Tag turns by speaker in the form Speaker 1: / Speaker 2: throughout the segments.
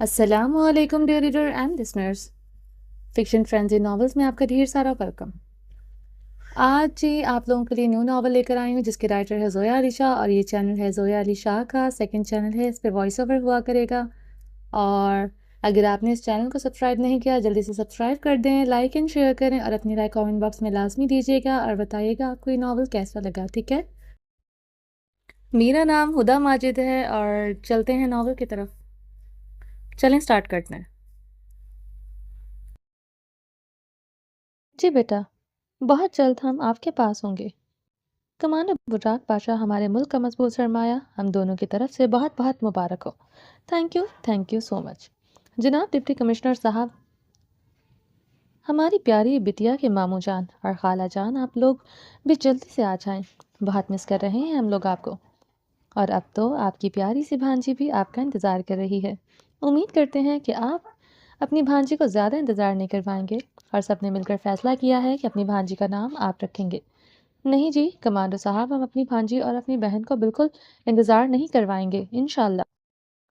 Speaker 1: السلام علیکم dear reader and listeners, fiction frenzy novels میں آپ کا ڈھیر سارا ویلکم۔ آج جی آپ لوگوں کے لیے نیو ناول لے کر آئی ہوں جس کے رائٹر ہے زویا علی شاہ، اور یہ چینل ہے زویا علی شاہ کا سیکنڈ چینل ہے، اس پہ وائس اوور ہوا کرے گا۔ اور اگر آپ نے اس چینل کو سبسکرائب نہیں کیا جلدی سے سبسکرائب کر دیں، لائک اینڈ شیئر کریں، اور اپنی رائے کامنٹ باکس میں لازمی دیجیے گا اور بتائیے گا آپ کو یہ ناول کیسا لگا، ٹھیک ہے؟ میرا نام ہدا ماجد ہے اور چلتے ہیں ناول کی طرف، چلیں سٹارٹ کرتے ہیں۔ جی بیٹا، بہت جلد ہم آپ کے پاس ہوں گے۔ کمانڈر براق بادشاہ ہمارے ملک کا مضبوط سرمایہ، ہم دونوں کی طرف سے بہت بہت مبارک ہو۔ تھینک یو سو مچ جناب ڈپٹی کمشنر صاحب، ہماری پیاری بٹیا کے ماموں جان اور خالہ جان، آپ لوگ بھی جلدی سے آ جائیں، بہت مس کر رہے ہیں ہم لوگ آپ کو۔ اور اب تو آپ کی پیاری سی بھانجی بھی آپ کا انتظار کر رہی ہے۔ امید کرتے ہیں کہ آپ اپنی بھانجی کو زیادہ انتظار نہیں کروائیں گے، اور سب نے مل کر فیصلہ کیا ہے کہ اپنی بھانجی کا نام آپ رکھیں گے۔ نہیں جی کمانڈو صاحب، ہم اپنی بھانجی اور اپنی بہن کو بالکل انتظار نہیں کروائیں گے، انشاءاللہ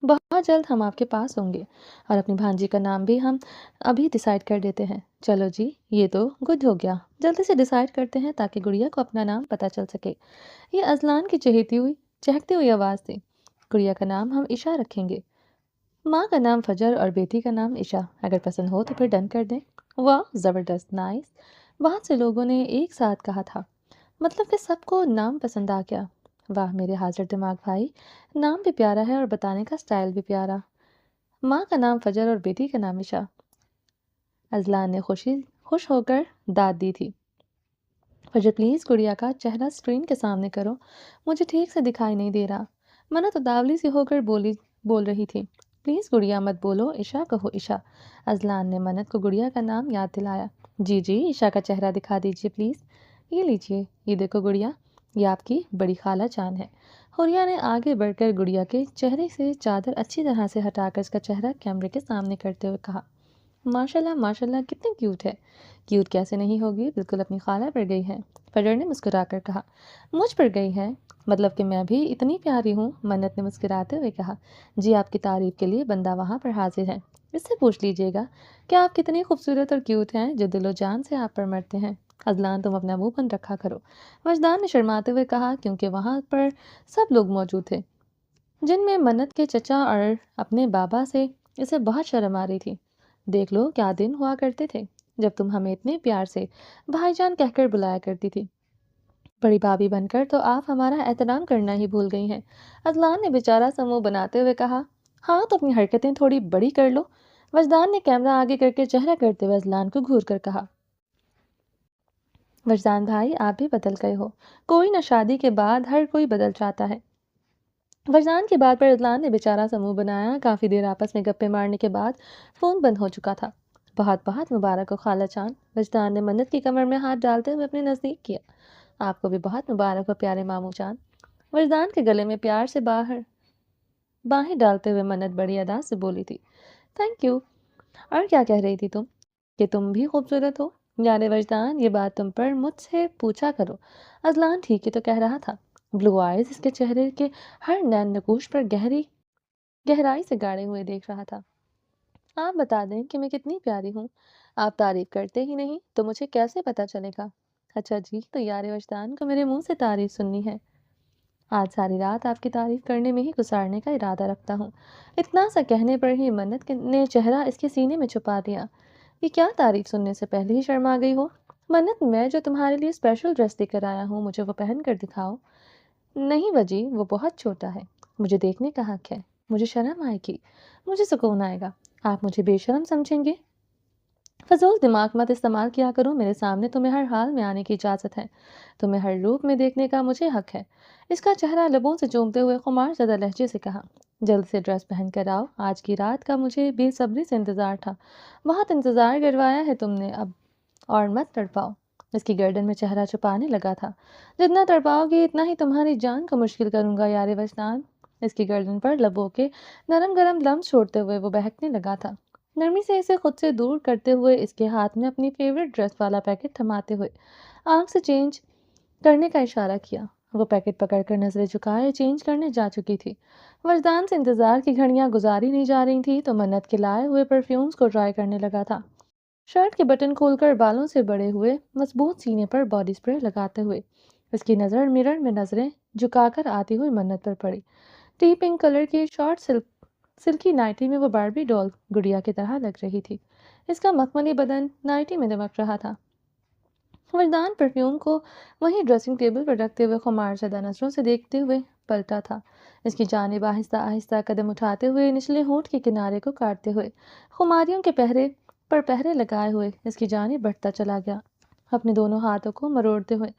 Speaker 1: بہت جلد ہم آپ کے پاس ہوں گے، اور اپنی بھانجی کا نام بھی ہم ابھی ڈیسائیڈ کر دیتے ہیں۔ چلو جی یہ تو گڈ ہو گیا، جلدی سے ڈیسائیڈ کرتے ہیں تاکہ گڑیا کو اپنا نام پتہ چل سکے۔ یہ ازلان کی چہکتی ہوئی آواز تھی۔ گڑیا کا نام ہم عشا رکھیں گے، ماں کا نام فجر اور بیٹی کا نام عشا، اگر پسند ہو تو پھر ڈن کر دیں۔ واہ زبردست، نائس، بہت سے لوگوں نے ایک ساتھ کہا تھا، مطلب کہ سب کو نام پسند آ گیا۔ واہ میرے حاضر دماغ بھائی، نام بھی پیارا ہے اور بتانے کا سٹائل بھی پیارا۔ ماں کا نام فجر اور بیٹی کا نام عشا، ازلان نے خوش ہو کر داد دی تھی۔ فجر پلیز گڑیا کا چہرہ سکرین کے سامنے کرو، مجھے ٹھیک سے دکھائی نہیں دے رہا۔ منت تو داولی سی ہو کر بول رہی تھی، پلیز گڑیا مت بولو، عشا کہو عشا۔ ازلان نے منت کو گڑیا کا نام یاد دلایا۔ جی جی عشا کا چہرہ دکھا دیجیے پلیز، یہ لیجیے، یہ دیکھو گڑیا، یہ آپ کی بڑی خالہ جان ہے۔ حوریا نے آگے بڑھ کر گڑیا کے چہرے سے چادر اچھی طرح سے ہٹا کر اس کا چہرہ کیمرے کے سامنے کرتے ہوئے کہا، ماشاءاللہ کتنی کیوٹ ہے۔ کیوٹ کیسے نہیں ہوگی، بالکل اپنی خالہ پر گئی ہے۔ فجر نے مسکرا کر کہا، مجھ پر گئی ہے، مطلب کہ میں بھی اتنی پیاری ہوں؟ منت نے مسکراتے ہوئے کہا، جی آپ کی تعریف کے لیے بندہ وہاں پر حاضر ہے، اس سے پوچھ لیجیے گا کہ آپ کتنی خوبصورت اور کیوٹ ہیں جو دل و جان سے آپ پر مرتے ہیں۔ ازلان تم اپنا منہ بند رکھا کرو، وجدان نے شرماتے ہوئے کہا، کیونکہ وہاں پر سب لوگ موجود تھے جن میں منت کے چچا اور اپنے بابا سے اسے بہت شرم آ رہی تھی۔ دیکھ لو کیا دن ہوا کرتے تھے جب تم ہمیں اتنے پیار سے بھائی جان کہہ کر بلایا کرتی تھی، بڑی بھابھی بن کر تو آپ ہمارا احترام کرنا ہی بھول گئی ہیں۔ ازلان نے بیچارہ سا منہ بناتے ہوئے کہا، ہاں تو اپنی حرکتیں تھوڑی بڑی کر لو۔ وجدان نے کیمرہ آگے کر کے چہرہ کرتے ہوئے ازلان کو گھور کر کہا، وجدان بھائی آپ بھی بدل گئے ہو، کوئی نہ شادی کے بعد ہر کوئی بدل جاتا ہے۔ وجدان کی بات پر ازلان نے بیچارہ سا منہ بنایا۔ کافی دیر آپس میں گپے مارنے کے بعد فون بند ہو چکا تھا۔ بہت بہت مبارک ہو خالہ جان، وجدان نے منت کی کمر میں ہاتھ ڈالتے ہوئے اپنے نزدیک کیا۔ آپ کو بھی بہت مبارک ہو پیارے ماموں جان، وجدان کے گلے میں پیار سے باہیں ڈالتے ہوئے منت بڑی ادا سے بولی تھی۔ تھینک یو، اور کیا کہہ رہی تھی تم؟ کہ تم بھی خوبصورت ہو؟ یعنی وجدان یہ بات تم پر مجھ سے پوچھا کرو۔ ازلان ٹھیک ہی تو کہہ رہا تھا۔ بلو آئیز اس کے چہرے کے ہر نین نقوش پر گہرائی سے گاڑے ہوئے دیکھ رہا تھا۔ آپ بتا دیں کہ میں کتنی پیاری ہوں، آپ تعریف کرتے ہی نہیں تو مجھے کیسے پتا چلے گا؟ اچھا جی تو یار وجدان کو میرے منہ سے تعریف سننی ہے، آج ساری رات آپ کی تعریف کرنے میں ہی گزارنے کا ارادہ رکھتا ہوں۔ اتنا سا کہنے پر ہی منت نے چہرہ اس کے سینے میں چھپا دیا۔ یہ کیا تعریف سننے سے پہلے ہی شرما گئی ہو؟ منت میں جو تمہارے لیے اسپیشل ڈریس لے کر آیا ہوں، مجھے وہ پہن کر دکھاؤ۔ نہیں وجی، وہ بہت چھوٹا ہے، مجھے دیکھنے کا حق ہے، مجھے شرم آئے گی، مجھے سکون آئے گا، آپ مجھے بے شرم سمجھیں گے؟ فضول دماغ مت استعمال کیا کرو، میرے سامنے تمہیں ہر حال میں آنے کی اجازت ہے، تمہیں ہر روپ میں دیکھنے کا مجھے حق ہے۔ اس کا چہرہ لبوں سے چومتے ہوئے خمار زدہ لہجے سے کہا، جلد سے ڈریس پہن کر آؤ، آج کی رات کا مجھے بے صبری سے انتظار تھا، بہت انتظار کروایا ہے تم نے اب، اور مت تڑپاؤ۔ اس کی گردن میں چہرہ چھپانے لگا تھا، جتنا تڑپاؤ گی اتنا ہی تمہاری جان کو مشکل کروں گا یار وجدان۔ اس کی گردن پر لبوں کے نرم گرم لمس چھوڑتے ہوئے وہ بہکنے لگا تھا، نرمی سے اسے خود سے دور کرتے ہوئے اس کے ہاتھ میں اپنی فیوریٹ ڈریس والا پیکٹ تھماتے ہوئے آنکھ سے چینج کرنے کا اشارہ کیا۔ وہ پیکٹ پکڑ کر نظریں جھکائے چینج کرنے جا چکی تھی۔ وجدان سے انتظار کی گھڑیاں گزاری نہیں جا رہی تھی تو منت کے لائے ہوئے پرفیومز کو ٹرائی کرنے لگا تھا، شرٹ کے بٹن کھول کر بالوں سے بڑے ہوئے مضبوط سینے پر باڈی سپرے لگاتے ہوئے۔ اس کی نظر مرر میں نظریں جھکا کر آتی ہوئی منت پر پڑی۔ ٹی پنک کلر کی شارٹ سلکی نائٹی میں وہ باربی ڈول گڑیا کی طرح لگ رہی تھی۔ اس کا مخملی بدن نائٹی میں دمک رہا تھا۔ وجدان پرفیوم کو وہیں ڈریسنگ ٹیبل پر رکھتے ہوئے خمار زدہ نظروں سے دیکھتے ہوئے پلٹا تھا، اس کی جانب آہستہ آہستہ قدم اٹھاتے ہوئے نچلے ہونٹ کے کنارے کو کاٹتے ہوئے خماریوں کے پہرے لگائے ہوئے اس کی جانب بڑھتا چلا گیا، اپنے دونوں ہاتھوں کو مروڑتے ہوئے،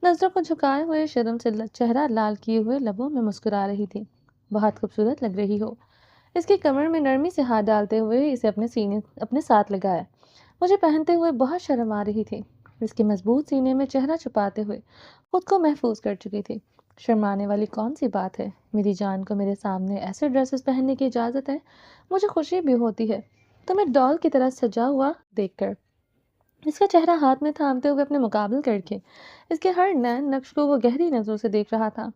Speaker 1: نظروں کو جھکائے ہوئے، شرم سے چہرہ لال کیے ہوئے لبوں میں مسکرا رہی تھی۔ بہت خوبصورت لگ رہی ہو، اس کی کمر میں نرمی سے ہاتھ ڈالتے ہوئے اسے اپنے ساتھ لگایا۔ مجھے پہنتے ہوئے بہت شرم آ رہی تھی، اس کے مضبوط سینے میں چہرہ چھپاتے ہوئے خود کو محفوظ کر چکی تھی۔ شرمانے والی کون سی بات ہے، میری جان کو میرے سامنے ایسے ڈریسز پہننے کی اجازت ہے، مجھے خوشی بھی ہوتی ہے تمہیں ڈال کی طرح سجا ہوا دیکھ کر۔ اس کا چہرہ ہاتھ میں تھامتے ہوئے اپنے مقابل کر کے اس کے ہر نین نقش کو وہ گہری نظروں سے دیکھ رہا تھا،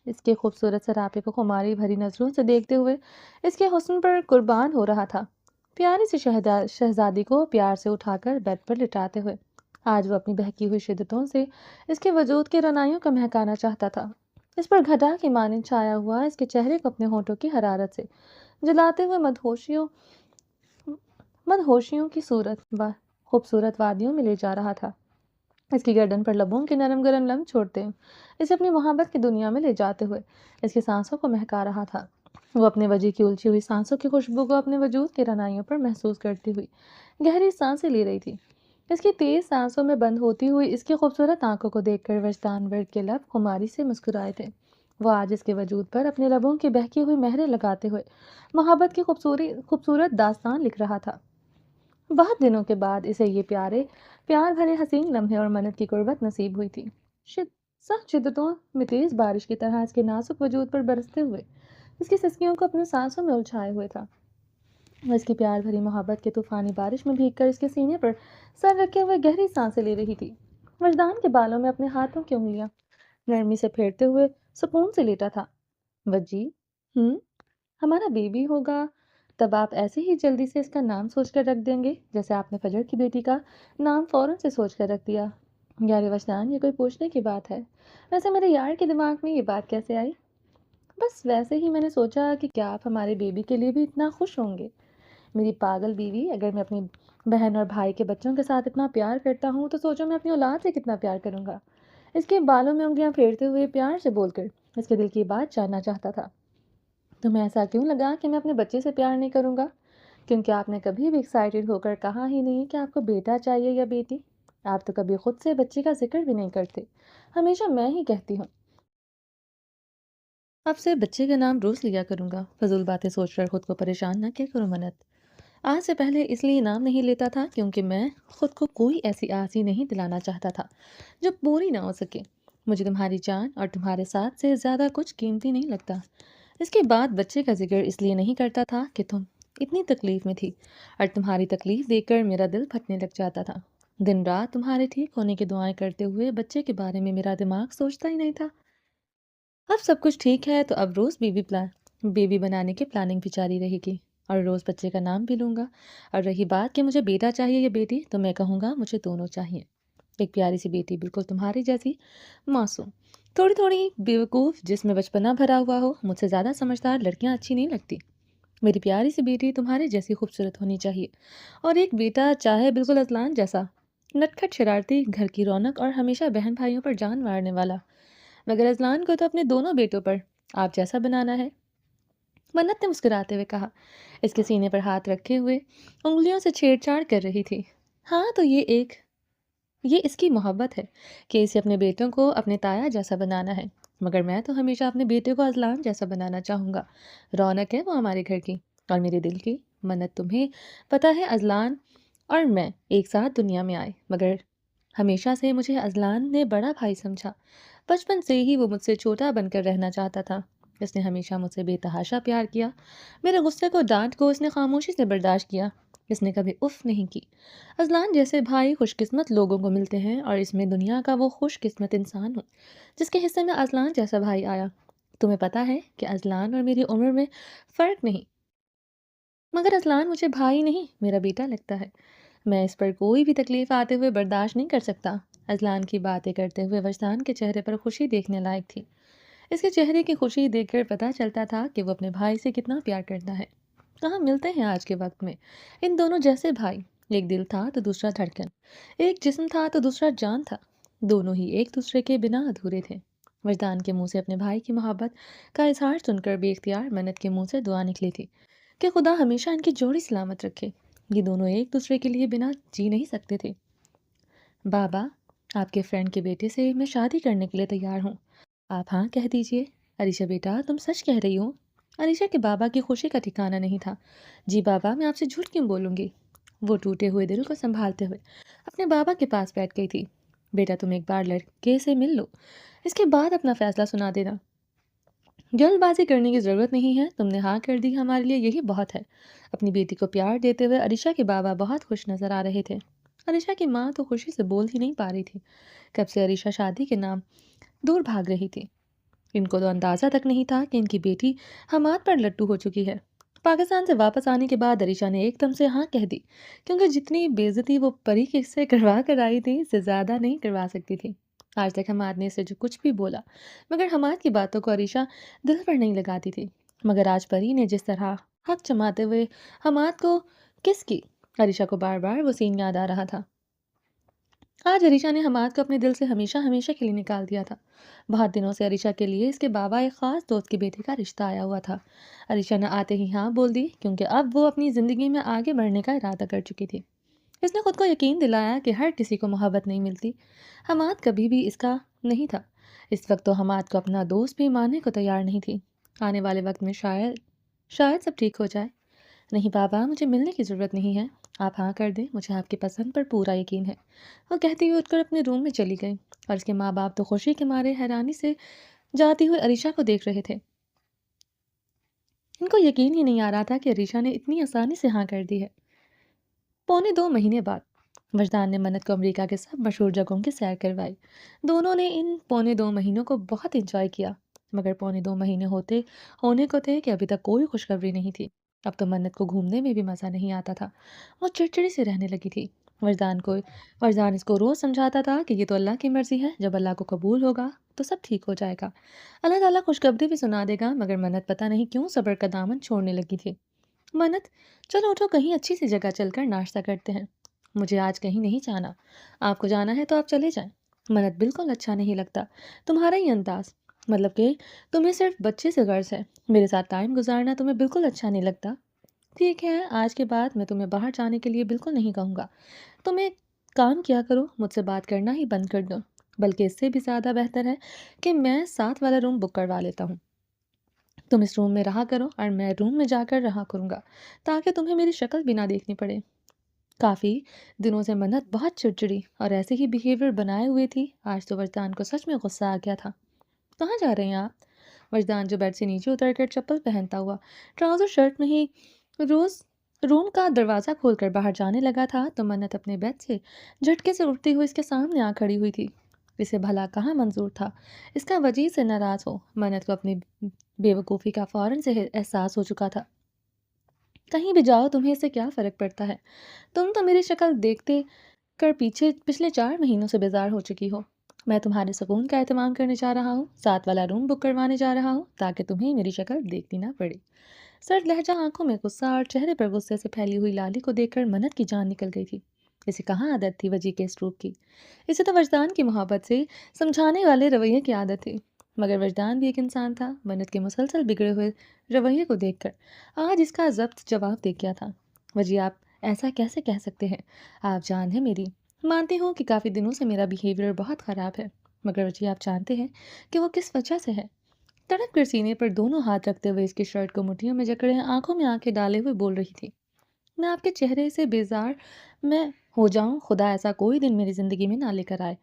Speaker 1: اس کے خوبصورت سراپے کو خماری بھری نظروں سے دیکھتے ہوئے اس کے حسن پر قربان ہو رہا تھا، پیاری سی شہزادی کو پیار سے اٹھا کر بیڈ پر لٹاتے ہوئے۔ آج وہ اپنی بہکی ہوئی شدتوں سے اس کے وجود کے رنائیوں کا مہکانا چاہتا تھا، اس پر گھٹا کی مانند چھایا ہوا اس کے چہرے کو اپنے ہونٹوں کی حرارت سے جلاتے ہوئے مدہوشیوں کی خوبصورت وادیوں میں لے جا رہا تھا۔ اس کی گردن پر لبوں کے نرم گرم لمس چھوڑتے اسے اپنی محبت کی دنیا میں لے جاتے ہوئے اس کی سانسوں کو مہکا رہا تھا۔ وہ اپنے وجہ کی الجھی ہوئی سانسوں کی خوشبو کو اپنے وجود کے رنائیوں پر محسوس کرتی ہوئی گہری سانسیں لے رہی تھی۔ اس کی تیز سانسوں میں بند ہوتی ہوئی اس کی خوبصورت آنکھوں کو دیکھ کر وجدان ورد کے لب خماری سے مسکرائے تھے۔ وہ آج اس کے وجود پر اپنے لبوں کی بہکی ہوئی مہریں لگاتے ہوئے محبت کی خوبصورت داستان لکھ رہا تھا۔ بہت دنوں کے بعد اسے یہ پیار بھرے حسین لمحے اور منت کی قربت نصیب ہوئی تھی۔ سخت شدتوں میں تیز بارش کی طرح اس کے نازک وجود پر برستے ہوئے اس کی سسکیوں کو اپنے سانسوں میں الجھائے ہوئے تھا۔ وہ اس کی پیار بھری محبت کے طوفانی بارش میں بھیگ کر اس کے سینے پر سر رکھے ہوئے گہری سانسیں لے رہی تھی۔ وجدان کے بالوں میں اپنے ہاتھوں کی انگلیاں نرمی سے پھیرتے ہوئے سکون سے لیٹا تھا۔ وجی، ہمارا بیبی ہوگا تب آپ ایسے ہی جلدی سے اس کا نام سوچ کر رکھ دیں گے جیسے آپ نے فجر کی بیٹی کا نام فوراً سے سوچ کر رکھ دیا؟ یار وجدان، یہ کوئی پوچھنے کی بات ہے؟ ویسے میرے یار کے دماغ میں یہ بات کیسے آئی؟ بس ویسے ہی میں نے سوچا کہ کیا آپ ہمارے بیبی کے لیے بھی اتنا خوش ہوں گے؟ میری پاگل بیوی، اگر میں اپنی بہن اور بھائی کے بچوں کے ساتھ اتنا پیار کرتا ہوں تو سوچو میں اپنی اولاد سے کتنا پیار کروں گا۔ اس کے بالوں میں انگلیاں پھیرتے ہوئے پیار سے بول کر اس کے دل کی بات جاننا چاہتا تھا۔ تمہیں ایسا کیوں لگا کہ میں اپنے بچے سے پیار نہیں کروں گا؟ کیونکہ آپ نے کبھی بھی ایکسائٹیڈ ہو کر کہا ہی نہیں کہ آپ کو بیٹا چاہیے یا بیٹی۔ آپ تو کبھی خود سے بچے کا ذکر بھی نہیں کرتے، ہمیشہ میں ہی کہتی ہوں اب سے بچے کا نام روز لیا کروں گا۔ فضول باتیں سوچ کر خود کو پریشان نہ کیا کرو منت۔ آج سے پہلے اس لیے نام نہیں لیتا تھا کیونکہ میں خود کو کوئی ایسی آسی نہیں دلانا چاہتا تھا جو پوری نہ ہو سکے۔ مجھے تمہاری جان اور تمہارے ساتھ سے زیادہ کچھ قیمتی نہیں لگتا۔ اس کے بعد بچے کا ذکر اس لیے نہیں کرتا تھا کہ تم اتنی تکلیف میں تھی اور تمہاری تکلیف دیکھ کر میرا دل پھٹنے لگ جاتا تھا۔ دن رات تمہارے ٹھیک ہونے کی دعائیں کرتے ہوئے بچے کے بارے میں میرا دماغ سوچتا ہی نہیں تھا۔ اب سب کچھ ٹھیک ہے تو اب روز بیبی بنانے کی پلاننگ بھی جاری رہے گی اور روز بچے کا نام بھی لوں گا۔ اور رہی بات کہ مجھے بیٹا چاہیے یا بیٹی، تو میں کہوں گا مجھے دونوں چاہیے۔ ایک پیاری سی بیٹی، بالکل تمہاری جیسی معصوم، تھوڑی تھوڑی بیوقوف، جس میں بچپنا بھرا ہوا ہو۔ مجھ سے زیادہ سمجھدار لڑکیاں اچھی نہیں لگتی۔ میری پیاری سی بیٹی تمہارے جیسی خوبصورت ہونی چاہیے، اور ایک بیٹا چاہے بالکل اذلان جیسا، نٹکھٹ شرارتی، گھر کی رونق اور ہمیشہ بہن بھائیوں پر جان مارنے والا۔ مگر اذلان کو تو اپنے دونوں بیٹوں پر آپ جیسا بنانا ہے، منت نے مسکراتے ہوئے کہا، اس کے سینے پر ہاتھ رکھے ہوئے انگلیوں سے چھیڑ چھاڑ کر رہی تھی۔ ہاں تو یہ اس کی محبت ہے کہ اسے اپنے بیٹوں کو اپنے تایا جیسا بنانا ہے، مگر میں تو ہمیشہ اپنے بیٹے کو اذلان جیسا بنانا چاہوں گا۔ رونق ہے وہ ہمارے گھر کی اور میرے دل کی۔ منت، تمہیں پتہ ہے اذلان اور میں ایک ساتھ دنیا میں آئے، مگر ہمیشہ سے مجھے اذلان نے بڑا بھائی سمجھا۔ بچپن سے ہی وہ مجھ سے چھوٹا بن کر رہنا چاہتا تھا۔ اس نے ہمیشہ مجھ سے بے تحاشا پیار کیا۔ میرے غصے کو ڈانٹ کو اس نے خاموشی سے برداشت کیا۔ اس نے کبھی اف نہیں کی۔ ازلان جیسے بھائی خوش قسمت لوگوں کو ملتے ہیں، اور اس میں دنیا کا وہ خوش قسمت انسان ہوں جس کے حصے میں ازلان جیسا بھائی آیا۔ تمہیں پتا ہے کہ ازلان اور میری عمر میں فرق نہیں، مگر ازلان مجھے بھائی نہیں، میرا بیٹا لگتا ہے۔ میں اس پر کوئی بھی تکلیف آتے ہوئے برداشت نہیں کر سکتا۔ ازلان کی باتیں کرتے ہوئے وجدان کے چہرے پر خوشی دیکھنے لائق تھی۔ اس کے چہرے کی خوشی دیکھ کر پتہ چلتا تھا کہ وہ اپنے بھائی سے کتنا پیار کرتا ہے۔ کہاں ملتے ہیں آج کے وقت میں ان دونوں جیسے بھائی؟ ایک دل تھا تو دوسرا دھڑکن، ایک جسم تھا تو دوسرا جان تھا، دونوں ہی ایک دوسرے کے بنا ادھورے تھے۔ وجدان کے منہ سے اپنے بھائی کی محبت کا اظہار سن کر بے اختیار منت کے منہ سے دعا نکلی تھی کہ خدا ہمیشہ ان کی جوڑی سلامت رکھے۔ یہ دونوں ایک دوسرے کے لیے بنا جی نہیں سکتے تھے۔ بابا، آپ کے فرینڈ کے بیٹے سے میں شادی کرنے کے لیے تیار ہوں، آپ ہاں کہہ دیجئے۔ علیشا بیٹا، تم سچ کہہ رہی ہو؟ علیشا کے بابا کی خوشی کا ٹھکانہ نہیں تھا۔ جی بابا، میں آپ سے جھوٹ کیوں بولوں گی؟ وہ ٹوٹے ہوئے دل کو سنبھالتے ہوئے اپنے بابا کے پاس بیٹھ گئی تھی۔ بیٹا، تم ایک بار لڑکے سے مل لو، اس کے بعد اپنا فیصلہ سنا دینا۔ جلد بازی کرنے کی ضرورت نہیں ہے، تم نے ہاں کر دی، ہمارے لیے یہی بہت ہے۔ اپنی بیٹی کو پیار دیتے ہوئے علیشا کے بابا بہت خوش نظر آ رہے تھے۔ علیشا کی ماں تو خوشی سے بول ہی نہیں پا رہی تھی۔ کب سے علیشا شادی کے نام دور بھاگ رہی تھی۔ ان کو تو اندازہ تک نہیں تھا کہ ان کی بیٹی حماد پر لٹو ہو چکی ہے۔ پاکستان سے واپس آنے کے بعد علیشا نے ایک دم سے ہاں کہہ دی، کیونکہ جتنی بے عزتی وہ پری کے سے کروا کر آئی تھی، اس سے زیادہ نہیں کروا سکتی تھی۔ آج تک حماد نے اسے جو کچھ بھی بولا، مگر حماد کی باتوں کو علیشا دل پر نہیں لگاتی تھی۔ مگر آج پری نے جس طرح حق جماتے ہوئے حماد کو کس کی، علیشا کو بار بار وہ سین یاد آ رہا تھا۔ آج علیشا نے حماد کو اپنے دل سے ہمیشہ ہمیشہ کے لیے نکال دیا تھا۔ بہت دنوں سے علیشا کے لیے اس کے بابا ایک خاص دوست کے بیٹے کا رشتہ آیا ہوا تھا۔ علیشا نے آتے ہی ہاں بول دی، کیونکہ اب وہ اپنی زندگی میں آگے بڑھنے کا ارادہ کر چکی تھی۔ اس نے خود کو یقین دلایا کہ ہر کسی کو محبت نہیں ملتی۔ حماد کبھی بھی اس کا نہیں تھا۔ اس وقت تو حماد کو اپنا دوست بھی ماننے کو تیار نہیں تھی۔ آنے والے وقت میں شاید سب ٹھیک ہو جائے۔ نہیں بابا، مجھے ملنے کی ضرورت نہیں ہے، آپ ہاں کر دیں، مجھے آپ کی پسند پر پورا یقین ہے۔ وہ کہتی ہوئی اٹھ کر اپنے روم میں چلی گئی، اور اس کے ماں باپ تو خوشی کے مارے حیرانی سے جاتی ہوئی علیشا کو دیکھ رہے تھے۔ ان کو یقین ہی نہیں آ رہا تھا کہ علیشا نے اتنی آسانی سے ہاں کر دی ہے۔ 2.25 مہینے بعد وجدان نے منت کو امریکہ کے سب مشہور جگہوں کی سیر کروائی۔ دونوں نے ان 2.25 مہینوں کو بہت انجوائے کیا، مگر 2.25 مہینے ہونے کو تھے کہ ابھی تک کوئی خوشخبری نہیں تھی۔ اب تو منت کو گھومنے میں بھی مزہ نہیں آتا تھا، وہ چڑچڑی سے رہنے لگی تھی۔ وجدان اس کو روز سمجھاتا تھا کہ یہ تو اللہ کی مرضی ہے، جب اللہ کو قبول ہوگا تو سب ٹھیک ہو جائے گا، اللہ تعالیٰ خوشخبری بھی سنا دے گا۔ مگر منت پتہ نہیں کیوں صبر کا دامن چھوڑنے لگی تھی۔ منت، چلو اٹھو، کہیں اچھی سی جگہ چل کر ناشتہ کرتے ہیں۔ مجھے آج کہیں نہیں جانا، آپ کو جانا ہے تو آپ چلے جائیں۔ منت، بالکل اچھا نہیں لگتا تمہارا یہ انداز، مطلب کہ تمہیں صرف بچے سے غرض ہے، میرے ساتھ ٹائم گزارنا تمہیں بالکل اچھا نہیں لگتا۔ ٹھیک ہے، آج کے بعد میں تمہیں باہر جانے کے لیے بالکل نہیں کہوں گا۔ تم ایک کام کیا کرو، مجھ سے بات کرنا ہی بند کر دو، بلکہ اس سے بھی زیادہ بہتر ہے کہ میں ساتھ والا روم بک کروا لیتا ہوں۔ تم اس روم میں رہا کرو اور میں روم میں جا کر رہا کروں گا، تاکہ تمہیں میری شکل بھی نہ دیکھنی پڑے۔ کافی دنوں سے منت بہت چڑچڑی اور ایسے ہی بیہیویئر بنائے ہوئے تھی۔ آج تو وجدان کو سچ میں غصہ آ گیا تھا۔ کہاں جا رہے ہیں آپ؟ وجدان، جو بیڈ سے نیچے اتر کر چپل پہنتا ہوا ٹراؤزر شرٹ میں ہی روز روم کا دروازہ کھول کر باہر جانے لگا تھا، تو منت اپنے بیڈ سے جھٹکے سے اٹھتی ہوئی اس کے سامنے آ کھڑی ہوئی تھی۔ اسے بھلا کہاں منظور تھا اس کا وجہ سے ناراض ہو؟ منت کو اپنی بے وقوفی کا فوراً سے احساس ہو چکا تھا۔ کہیں بھی جاؤ، تمہیں اس سے کیا فرق پڑتا ہے؟ تم تو میری شکل دیکھتے کر پچھلے 4 مہینوں سے بیزار ہو چکی ہو۔ میں تمہارے سکون کا اہتمام کرنے جا رہا ہوں، ساتھ والا روم بک کروانے جا رہا ہوں، تاکہ تمہیں میری شکل دیکھنی نہ پڑے۔ سرد لہجہ، آنکھوں میں غصہ اور چہرے پر غصے سے پھیلی ہوئی لالی کو دیکھ کر منت کی جان نکل گئی تھی۔ اسے کہاں عادت تھی وجی کے اسلوب کی؟ اسے تو وجدان کی محبت سے سمجھانے والے رویے کی عادت تھی، مگر وجدان بھی ایک انسان تھا۔ منت کے مسلسل بگڑے ہوئے رویے کو دیکھ کر آج اس کا ضبط جواب دے گیا تھا۔ وجی، آپ ایسا کیسے کہہ سکتے ہیں؟ آپ جان ہے میری، مانتی ہوں کہ کافی دنوں سے میرا بیہیویئر بہت خراب ہے، مگر وجی آپ جانتے ہیں کہ وہ کس وجہ سے ہے؟ تڑپ کر سینے پر دونوں ہاتھ رکھتے ہوئے اس کی شرٹ کو مٹھیوں میں جکڑے آنکھوں میں آنکھیں ڈالے ہوئے بول رہی تھی، میں آپ کے چہرے سے بیزار میں ہو جاؤں، خدا ایسا کوئی دن میری زندگی میں نہ لے کر آئے۔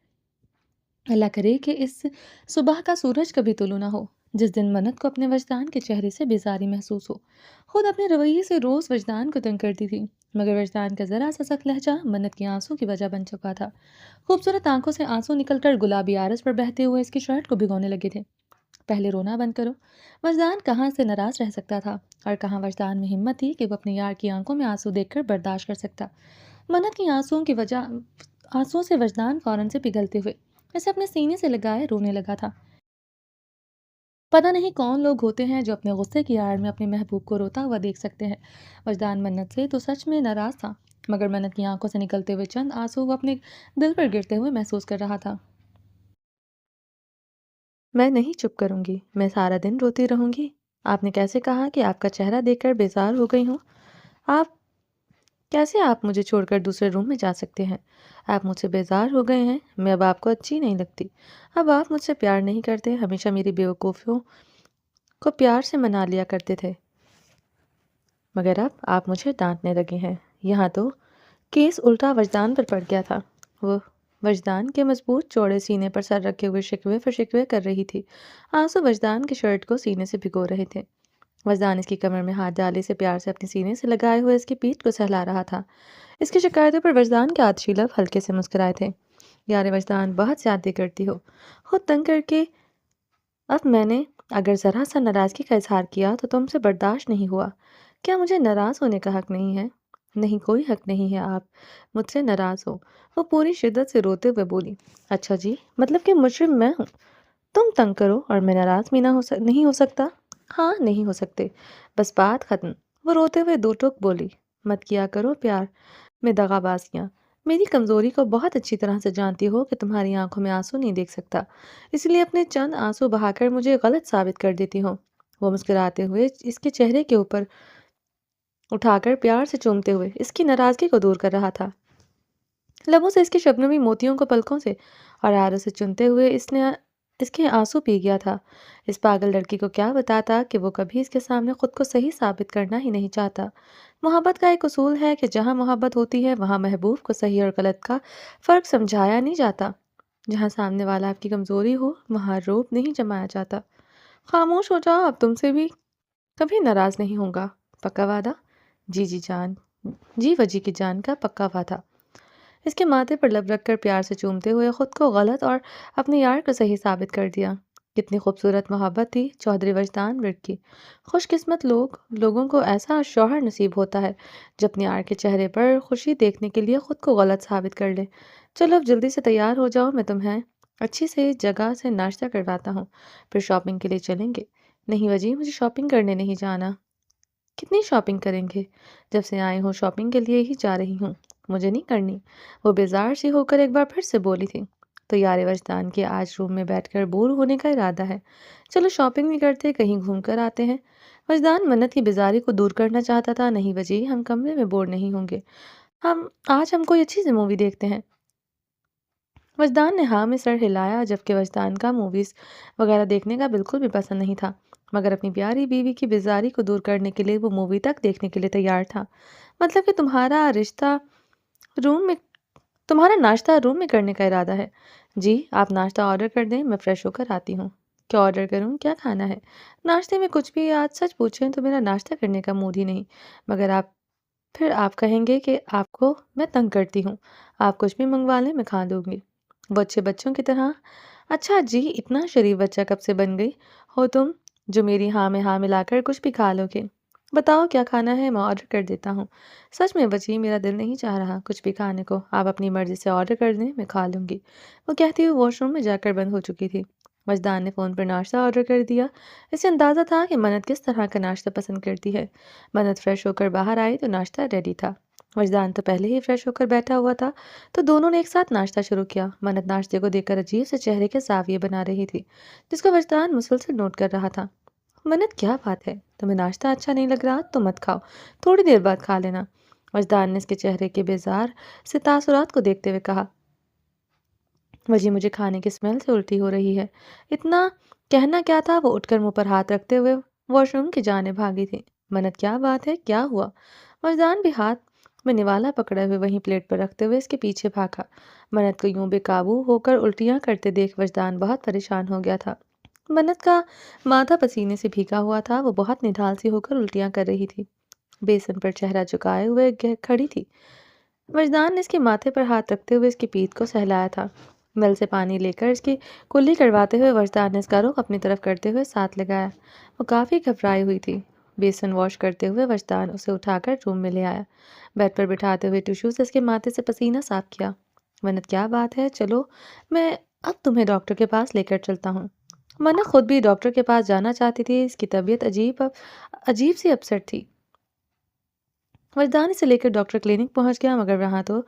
Speaker 1: اللہ کرے کہ اس صبح کا سورج کبھی طلوع نہ ہو، جس دن منت کو اپنے وجدان کے چہرے سے بیزاری محسوس ہو، خود اپنے رویے سے روز وجدان کو تنگ کرتی تھی، مگر وجدان کا ذرا سا سخت لہجہ منت کی آنسوں کی وجہ بن چکا تھا۔ خوبصورت آنکھوں سے آنسو نکل کر گلابی آرس پر بہتے ہوئے اس کی شرٹ کو بھگونے لگے تھے۔ پہلے رونا بند کرو۔ وجدان کہاں سے ناراض رہ سکتا تھا، اور کہاں وجدان میں ہمت تھی کہ وہ اپنے یار کی آنکھوں میں آنسو دیکھ کر برداشت کر سکتا۔ منت کی آنسوں سے وجدان فوراً سے پگھلتے ہوئے اسے اپنے سینے سے لگائے رونے لگا تھا۔ پتہ نہیں کون لوگ ہوتے ہیں جو اپنے غصے کی آڑ میں اپنے محبوب کو روتا ہوا دیکھ سکتے ہیں۔ وجدان منت سے تو سچ میں ناراض تھا، مگر منت کی آنکھوں سے نکلتے ہوئے چند آنسو وہ اپنے دل پر گرتے ہوئے محسوس کر رہا تھا۔ میں نہیں چپ کروں گی، میں سارا دن روتی رہوں گی۔ آپ نے کیسے کہا کہ آپ کا چہرہ دیکھ کر بیزار ہو گئی ہوں؟ کیسے آپ مجھے چھوڑ کر دوسرے روم میں جا سکتے ہیں؟ آپ مجھ سے بیزار ہو گئے ہیں، میں اب آپ کو اچھی نہیں لگتی، اب آپ مجھ سے پیار نہیں کرتے، ہمیشہ میری بیوقوفیوں کو پیار سے منا لیا کرتے تھے، مگر اب آپ مجھے ڈانٹنے لگے ہیں۔ یہاں تو کیس الٹا وجدان پر پڑ گیا تھا۔ وہ وجدان کے مضبوط چوڑے سینے پر سر رکھے ہوئے شکوے پر شکوے کر رہی تھی۔ آنسو وجدان کی شرٹ کو سینے سے بھگو رہے تھے۔ وجدان اس کی کمر میں ہاتھ ڈالے سے پیار سے اپنے سینے سے لگائے ہوئے اس کی پیٹھ کو سہلا رہا تھا۔ اس کی شکایتوں پر وجدان کے آتشی لب ہلکے سے مسکرائے تھے۔ یار وجدان، بہت زیادتی کرتی ہو، خود تنگ کر کے۔ اب میں نے اگر ذرا سا ناراضگی کا اظہار کیا تو تم سے برداشت نہیں ہوا۔ کیا مجھے ناراض ہونے کا حق نہیں ہے؟ نہیں، کوئی حق نہیں ہے آپ مجھ سے ناراض ہو۔ وہ پوری شدت سے روتے ہوئے بولی۔ اچھا جی، مطلب کہ مجرم میں ہوں؟ تم تنگ کرو اور میں ناراض بھی نہیں ہو سکتا؟ ہاں، نہیں ہو سکتے، بس بات ختم۔ وہ روتے ہوئے دو ٹوک بولی۔ مت کیا کرو پیار میں دغا بازیاں، میری کمزوری کو بہت اچھی طرح سے جانتی ہو کہ تمہاری آنکھوں میں آنسو نہیں دیکھ سکتا، اس لیے اپنے چند آنسو بہا کر مجھے غلط ثابت کر دیتی ہو۔ وہ مسکراتے ہوئے اس کے چہرے کے اوپر اٹھا کر پیار سے چومتے ہوئے اس کی ناراضگی کو دور کر رہا تھا۔ لبوں سے اس کے شبنمی موتیوں کو پلکوں سے اور آرس سے چنتے ہوئے اس کے آنسو پی گیا تھا۔ اس پاگل لڑکی کو کیا بتاتا کہ وہ کبھی اس کے سامنے خود کو صحیح ثابت کرنا ہی نہیں چاہتا۔ محبت کا ایک اصول ہے کہ جہاں محبت ہوتی ہے وہاں محبوب کو صحیح اور غلط کا فرق سمجھایا نہیں جاتا۔ جہاں سامنے والا آپ کی کمزوری ہو وہاں روب نہیں جمایا جاتا۔ خاموش ہو جاؤ، اب تم سے بھی کبھی ناراض نہیں ہوں گا، پکا وعدہ؟ جی جی جان، جی وجی کی جان کا پکا وعدہ۔ اس کے ماتھے پر لب رکھ کر پیار سے چومتے ہوئے خود کو غلط اور اپنے یار کو صحیح ثابت کر دیا۔ کتنی خوبصورت محبت تھی چودھری وجدان ویرک کی۔ خوش قسمت لوگوں کو ایسا شوہر نصیب ہوتا ہے جو اپنے یار کے چہرے پر خوشی دیکھنے کے لیے خود کو غلط ثابت کر لے۔ چلو اب جلدی سے تیار ہو جاؤ، میں تمہیں اچھی سے جگہ سے ناشتہ کرواتا ہوں، پھر شاپنگ کے لیے چلیں گے۔ نہیں وجی، مجھے شاپنگ کرنے نہیں جانا۔ کتنی شاپنگ کریں گے؟ جب سے آئے ہوں شاپنگ کے لیے ہی جا رہی ہوں، مجھے نہیں کرنی۔ وہ بیزار سی ہو کر ایک بار پھر سے بولی تھی۔ تو یار وجدان کے آج روم میں بیٹھ کر بور ہونے کا ارادہ ہے، چلو شاپنگ نہیں کرتے، کہیں گھوم کر آتے ہیں۔ وجدان منت کی بیزاری کو دور کرنا چاہتا تھا۔ نہیں وجی، ہم کمرے میں بور نہیں ہوں گے، آج ہم کوئی اچھی سی مووی دیکھتے ہیں۔ وجدان نے ہاں میں سر ہلایا، جبکہ وجدان کا موویز وغیرہ دیکھنے کا بالکل بھی پسند نہیں تھا، مگر اپنی پیاری بیوی کی بیزاری کو دور کرنے کے لیے وہ مووی تک دیکھنے کے لیے تیار تھا۔ مطلب کہ تمہارا ناشتہ روم میں کرنے کا ارادہ ہے؟ جی، آپ ناشتہ آرڈر کر دیں، میں فریش ہو کر آتی ہوں۔ کیا آرڈر کروں؟ کیا کھانا ہے؟ ناشتے میں کچھ بھی۔ آج سچ پوچھیں تو میرا ناشتہ کرنے کا موڈ ہی نہیں، مگر پھر آپ کہیں گے کہ آپ کو میں تنگ کرتی ہوں۔ آپ کچھ بھی منگوا لیں، میں کھا لوں گی، وہ اچھے بچوں کی طرح۔ اچھا جی، اتنا شریف بچہ کب سے بن گئی ہو تم جو میری ہاں میں ہاں ملا کر کچھ بھی کھا لو گے؟ بتاؤ کیا کھانا ہے، میں آرڈر کر دیتا ہوں۔ سچ میں بچی، میرا دل نہیں چاہ رہا کچھ بھی کھانے کو، آپ اپنی مرضی سے آرڈر کر دیں، میں کھا لوں گی، وہ کہتی ہوئی واش روم میں جا کر بند ہو چکی تھی۔ وجدان نے فون پر ناشتہ آرڈر کر دیا۔ اسے اندازہ تھا کہ منت کس طرح کا ناشتہ پسند کرتی ہے۔ منت فریش ہو کر باہر آئی تو ناشتہ ریڈی تھا۔ وجدان تو پہلے ہی فریش ہو کر بیٹھا ہوا تھا، تو دونوں نے ایک ساتھ ناشتہ شروع کیا۔ منت ناشتے کو دیکھ کر عجیب سے چہرے کے زاویے بنا رہی تھی، جس کو وجدان مسلسل نوٹ کر رہا تھا۔ منت، کیا بات ہے؟ تمہیں ناشتہ اچھا نہیں لگ رہا تو مت کھاؤ، تھوڑی دیر بعد کھا لینا۔ وجدان نے اس کے چہرے کے بیزار سے تاثرات کو دیکھتے ہوئے کہا۔ وجی، مجھے کھانے کی اسمیل سے الٹی ہو رہی ہے۔ اتنا کہنا کیا تھا، وہ اٹھ کر منہ پر ہاتھ رکھتے ہوئے واش روم کی جانب بھاگی تھی۔ منت، کیا بات ہے، کیا ہوا؟ وجدان بھی ہاتھ میں نوالا پکڑے ہوئے وہیں پلیٹ پر رکھتے ہوئے اس کے پیچھے بھاگا۔ منت کو یوں بے قابو ہو کر الٹیاں کرتے دیکھ وجدان بہت پریشان ہو گیا تھا۔ منت کا ماتھا پسینے سے بھیگا ہوا تھا، وہ بہت نڈھال سی ہو کر الٹیاں کر رہی تھی، بیسن پر چہرہ جھکائے ہوئے کھڑی تھی۔ وجدان نے اس کے ماتھے پر ہاتھ رکھتے ہوئے اس کی پیٹھ کو سہلایا تھا۔ نل سے پانی لے کر اس کی کلی کرواتے ہوئے وجدان نے اس کا رخ اپنی طرف کرتے ہوئے ساتھ لگایا۔ وہ کافی گھبرائی ہوئی تھی۔ بیسن واش کرتے ہوئے وجدان اسے اٹھا کر روم میں لے آیا۔ بیڈ پر بٹھاتے ہوئے ٹشو سے اس کے ماتھے سے پسینہ صاف کیا۔ منت کیا بات ہے، چلو میں اب تمہیں ڈاکٹر کے پاس لے کر چلتا ہوں۔ منت خود بھی ڈاکٹر کے پاس جانا چاہتی تھی، اس کی طبیعت عجیب سی اپسٹ تھی۔ وجدان اسے لے کر ڈاکٹر کلینک پہنچ گیا، مگر وہاں تو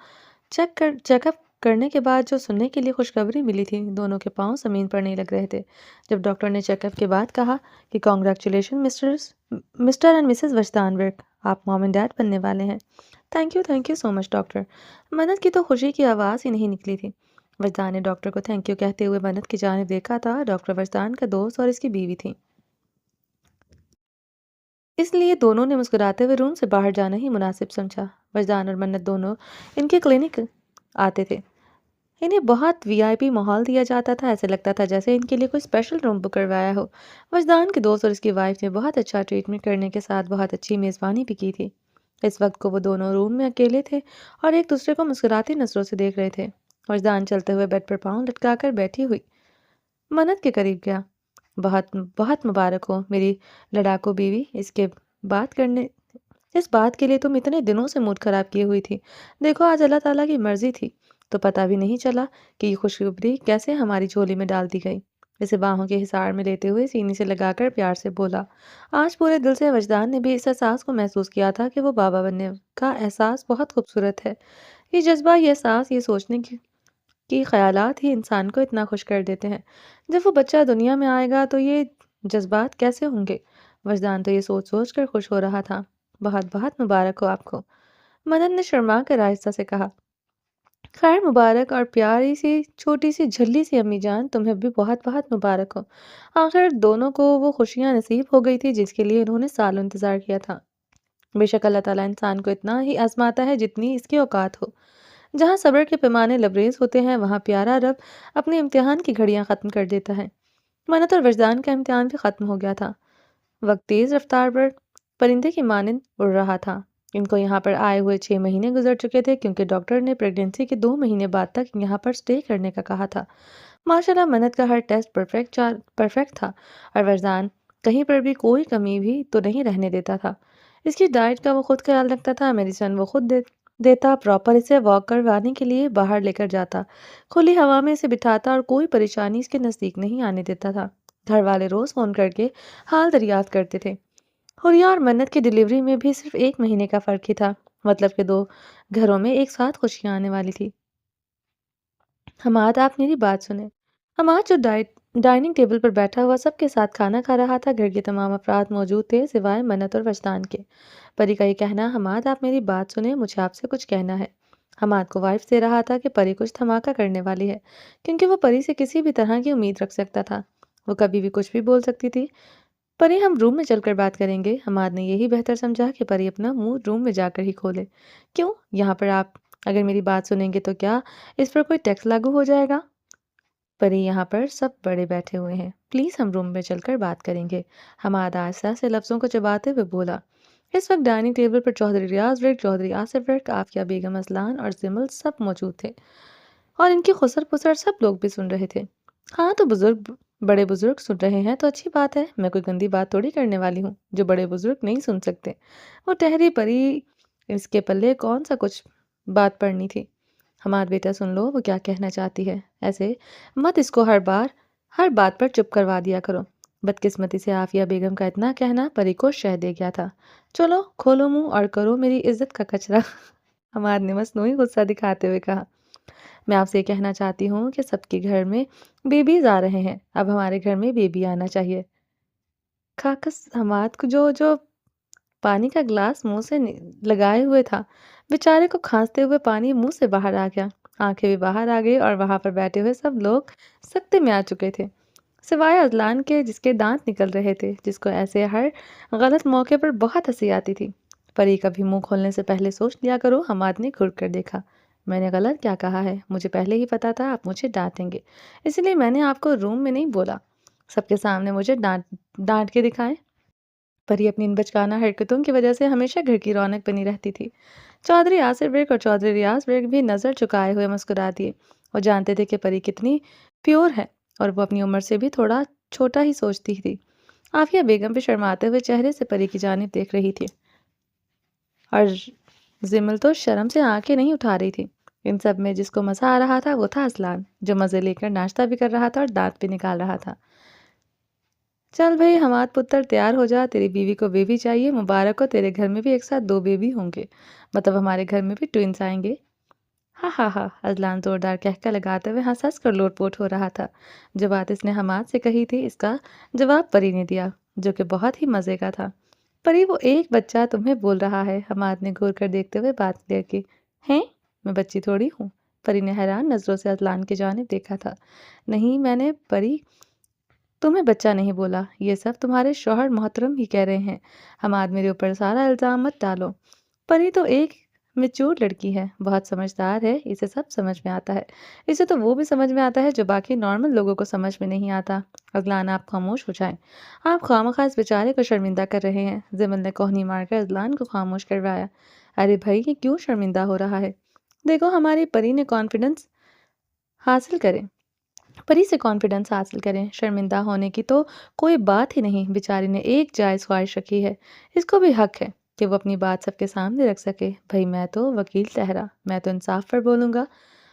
Speaker 1: چیک اپ کرنے کے بعد جو سننے کے لیے خوشخبری ملی تھی، دونوں کے پاؤں زمین پر نہیں لگ رہے تھے۔ جب ڈاکٹر نے چیک اپ کے بعد کہا کہ کانگریچولیشن مسٹر اینڈ مسز وجدان ورک، آپ موم اینڈ ڈیڈ بننے والے ہیں۔ Thank you so much doctor. منت کی تو خوشی کی آواز ہی نہیں نکلی تھی۔ وجدان نے ڈاکٹر کو تھینک یو کہتے ہوئے منت کی جانب دیکھا تھا۔ ڈاکٹر وجدان کا دوست اور اس کی بیوی تھی، اس لیے دونوں نے مسکراتے ہوئے روم سے باہر جانا ہی مناسب سمجھا۔ وجدان اور منت دونوں ان کے کلینک آتے تھے۔ انہیں بہت وی آئی پی ماحول دیا جاتا تھا، ایسے لگتا تھا جیسے ان کے لیے کوئی اسپیشل روم بک کروایا ہو۔ وجدان کے دوست اور اس کی وائف نے بہت اچھا ٹریٹمنٹ کرنے کے ساتھ بہت اچھی میزبانی بھی کی تھی۔ اس وقت کو وہ دونوں روم میں اکیلے تھے اور ایک دوسرے کو مسکراتی نظروں سے دیکھ رہے تھے۔ وجدان چلتے ہوئے بیڈ پر پاؤں لٹکا کر بیٹھی ہوئی منت کے قریب گیا۔ بہت بہت مبارک ہو میری لڑاکو بیوی، اس بات کے لیے تم اتنے دنوں سے موڈ خراب کیے ہوئی تھی۔ دیکھو آج اللہ تعالیٰ کی مرضی تھی تو پتہ بھی نہیں چلا کہ یہ خوشخبری کیسے ہماری جھولی میں ڈال دی گئی۔ اسے باہوں کے حصار میں لیتے ہوئے سینے سے لگا کر پیار سے بولا۔ آج پورے دل سے وجدان نے بھی اس احساس کو محسوس کیا تھا کہ وہ بابا بننے کا احساس بہت خوبصورت ہے۔ یہ جذبہ، یہ احساس، یہ سوچنے کی خیالات ہی انسان کو اتنا خوش کر دیتے ہیں۔ جب وہ بچہ دنیا میں آئے گا تو یہ جذبات کیسے ہوں گے؟ وجدان تو یہ سوچ سوچ کر خوش ہو رہا تھا۔ بہت بہت مبارک ہو آپ کو، منت نے شرما کر آہستہ سے کہا۔ خیر مبارک، اور پیاری سی چھوٹی سی جھلی سی امی جان، تمہیں بھی بہت بہت مبارک ہو۔ آخر دونوں کو وہ خوشیاں نصیب ہو گئی تھی جس کے لیے انہوں نے سالوں انتظار کیا تھا۔ بے شک اللہ تعالیٰ انسان کو اتنا ہی آزماتا ہے جتنی اس کی اوقات ہو۔ جہاں صبر کے پیمانے لبریز ہوتے ہیں، وہاں پیارا رب اپنے امتحان کی گھڑیاں ختم کر دیتا ہے۔ منت اور وجدان کا امتحان بھی ختم ہو گیا تھا۔ وقت تیز رفتار پر پرندے کی مانند اڑ رہا تھا۔ ان کو یہاں پر آئے ہوئے 6 مہینے گزر چکے تھے، کیونکہ ڈاکٹر نے پریگننسی کے 2 مہینے بعد تک یہاں پر سٹے کرنے کا کہا تھا۔ ماشاءاللہ منت کا ہر ٹیسٹ پرفیکٹ تھا اور وجدان کہیں پر بھی کوئی کمی بھی تو نہیں رہنے دیتا تھا۔ اس کی ڈائٹ کا وہ خود خیال رکھتا تھا، میڈیسن وہ خود دیتا، پراپر اسے واک کروانے کے لیے باہر لے کر جاتا، کھلی ہوا میں اسے بٹھاتا اور کوئی پریشانی اس کے نزدیک نہیں آنے دیتا تھا۔ گھر والے روز فون کر کے حال دریافت کرتے تھے۔ حریہ اور منت کی ڈیلیوری میں بھی صرف 1 مہینے کا فرق ہی تھا، مطلب کہ 2 گھروں میں ایک ساتھ خوشیاں آنے والی تھی۔ حماد، آپ میری بات سنیں۔ حماد جو ڈائننگ ٹیبل پر بیٹھا ہوا سب کے ساتھ کھانا کھا رہا تھا، گھر کے تمام افراد موجود تھے سوائے منت اور وجدان کے۔ پری کا یہ کہنا، حماد آپ میری بات سنیں، مجھے آپ سے کچھ کہنا ہے۔ حماد کو وائف دے رہا تھا کہ پری کچھ دھماکہ کرنے والی ہے، کیونکہ وہ پری سے کسی بھی طرح کی امید رکھ سکتا تھا۔ وہ کبھی بھی کچھ بھی بول سکتی تھی۔ پری ہم روم میں چل کر بات کریں گے۔ حماد نے یہی بہتر سمجھا کہ پری اپنا منہ روم میں جا کر ہی کھولے۔ کیوں؟ یہاں پر آپ اگر میری بات سنیں گے تو کیا اس پر کوئی ٹیکس لاگو ہو جائے گا؟ پری یہاں پر سب بڑے بیٹھے ہوئے ہیں، پلیز ہم روم میں چل کر بات کریں گے۔ حماد آہستہ سے لفظوں کو چباتے ہوئے بولا۔ اس وقت ڈائننگ ٹیبل پر چودھری ریاض ورک، چودھری آصف ورک، عافیہ بیگم اصلان اور زمل سب موجود تھے، اور ان کی خسر پسر سب لوگ بھی سن رہے تھے۔ ہاں تو بڑے بزرگ سن رہے ہیں تو اچھی بات ہے، میں کوئی گندی بات تھوڑی کرنے والی ہوں جو بڑے بزرگ نہیں سن سکتے۔ وہ ٹہری پری، اس کے پلے کون سا کچھ بات پڑنی تھی۔ حماد بیٹا سن لو وہ کیا کہنا چاہتی ہے، ایسے مت اس کو ہر بات پر چپ کروا دیا کرو۔ بدقسمتی سے عافیہ بیگم کا اتنا کہنا پری کو شہ دے گیا تھا۔ چلو کھولو منہ اور کرو میری عزت کا کچرا، حماد نے مصنوعی غصہ دکھاتے ہوئے کہا۔ میں آپ سے یہ کہنا چاہتی ہوں کہ سب کے گھر میں بیبیز آ رہے ہیں، اب ہمارے گھر میں بیبی آنا چاہیے۔ خاکس حماد کو جو پانی کا گلاس منہ سے لگائے ہوئے تھا، بیچارے کو کھانستے ہوئے پانی منہ سے باہر آ گیا، آنکھیں بھی باہر آ گئی اور وہاں پر بیٹھے ہوئے سب لوگ سکتے میں آ چکے تھے، سوائے اذلان کے جس کے دانت نکل رہے تھے، جس کو ایسے ہر غلط موقع پر بہت ہنسی آتی تھی۔ پری کبھی منہ کھولنے سے پہلے سوچ لیا کرو۔ حماد نے گھر کر دیکھا۔ میں نے غلط کیا کہا ہے؟ مجھے پہلے ہی پتا تھا آپ مجھے ڈانٹیں گے، اس لیے میں نے آپ کو روم میں نہیں بولا۔ سب کے سامنے مجھے ڈانٹ ڈانٹ کے دکھائے۔ پری اپنی ان بچکانہ حرکتوں کی وجہ سے ہمیشہ گھر کی رونق بنی رہتی تھی۔ چودھری آصر بیگ اور چودھری ریاض بیگ بھی نظر چکائے ہوئے مسکرا دیے۔ وہ جانتے تھے کہ پری کتنی پیور ہے اور وہ اپنی عمر سے بھی تھوڑا چھوٹا ہی سوچتی تھی۔ عافیہ بیگم بھی شرماتے ہوئے چہرے سے پری کی جانب دیکھ رہی تھی اور زمل تو شرم سے آنکھیں نہیں اٹھا رہی تھی۔ ان سب میں جس کو مزہ آ رہا تھا وہ تھا اذلان، جو مزے لے کر ناشتہ بھی کر رہا تھا اور دانت بھی نکال رہا تھا۔ چل بھئی حماد پتر تیار ہو جا، تیری بیوی کو بیبی چاہیے، مبارک ہو، تیرے گھر میں بھی ایک ساتھ 2 بیبی ہوں گے، مطلب ہمارے گھر میں بھی ٹوئنس آئیں گے۔ ہاں ہاں ہاں، اذلان زوردار کہکہ لگاتے ہوئے ہنس ہنس کر لوٹ پوٹ ہو رہا تھا۔ جو بات اس نے حماد سے کہی تھی اس کا جواب پری نے دیا، جو کہ بہت ہی مزے کا تھا۔ پری وہ ایک بچہ تمہیں بول رہا ہے، حماد نے گھور کر دیکھتے ہوئے بات کلیئر کی۔ ہیں؟ میں بچی تھوڑی ہوں؟ پری نے حیران نظروں سے اذلان کی جانب دیکھا تھا۔ نہیں، میں نے پری تمہیں بچہ نہیں بولا، یہ سب تمہارے شوہر محترم ہی کہہ رہے ہیں۔ حماد میرے اوپر سارا الزام مت ڈالو۔ پری تو ایک میچور لڑکی ہے، بہت سمجھدار ہے، اسے سب سمجھ میں آتا ہے۔ اسے تو وہ بھی سمجھ میں آتا ہے جو باقی نارمل لوگوں کو سمجھ میں نہیں آتا۔ اذلان آپ خاموش ہو جائیں، آپ خواہ اس بیچارے کو شرمندہ کر رہے ہیں۔ زمل نے کوہنی مار کر اذلان کو خاموش کروایا۔ ارے بھائی یہ کیوں شرمندہ ہو رہا ہے؟ دیکھو ہماری پری نے کانفیڈنس حاصل کرے، پری سے کانفیڈنس حاصل کریں، شرمندہ ہونے کی تو کوئی بات ہی نہیں۔ بیچاری نے ایک جائز خواہش رکھی ہے، اس کو بھی حق ہے کہ وہ اپنی بات سب کے سامنے رکھ سکے۔ بھئی میں تو وکیل ٹھہرا، میں تو انصاف پر بولوں گا۔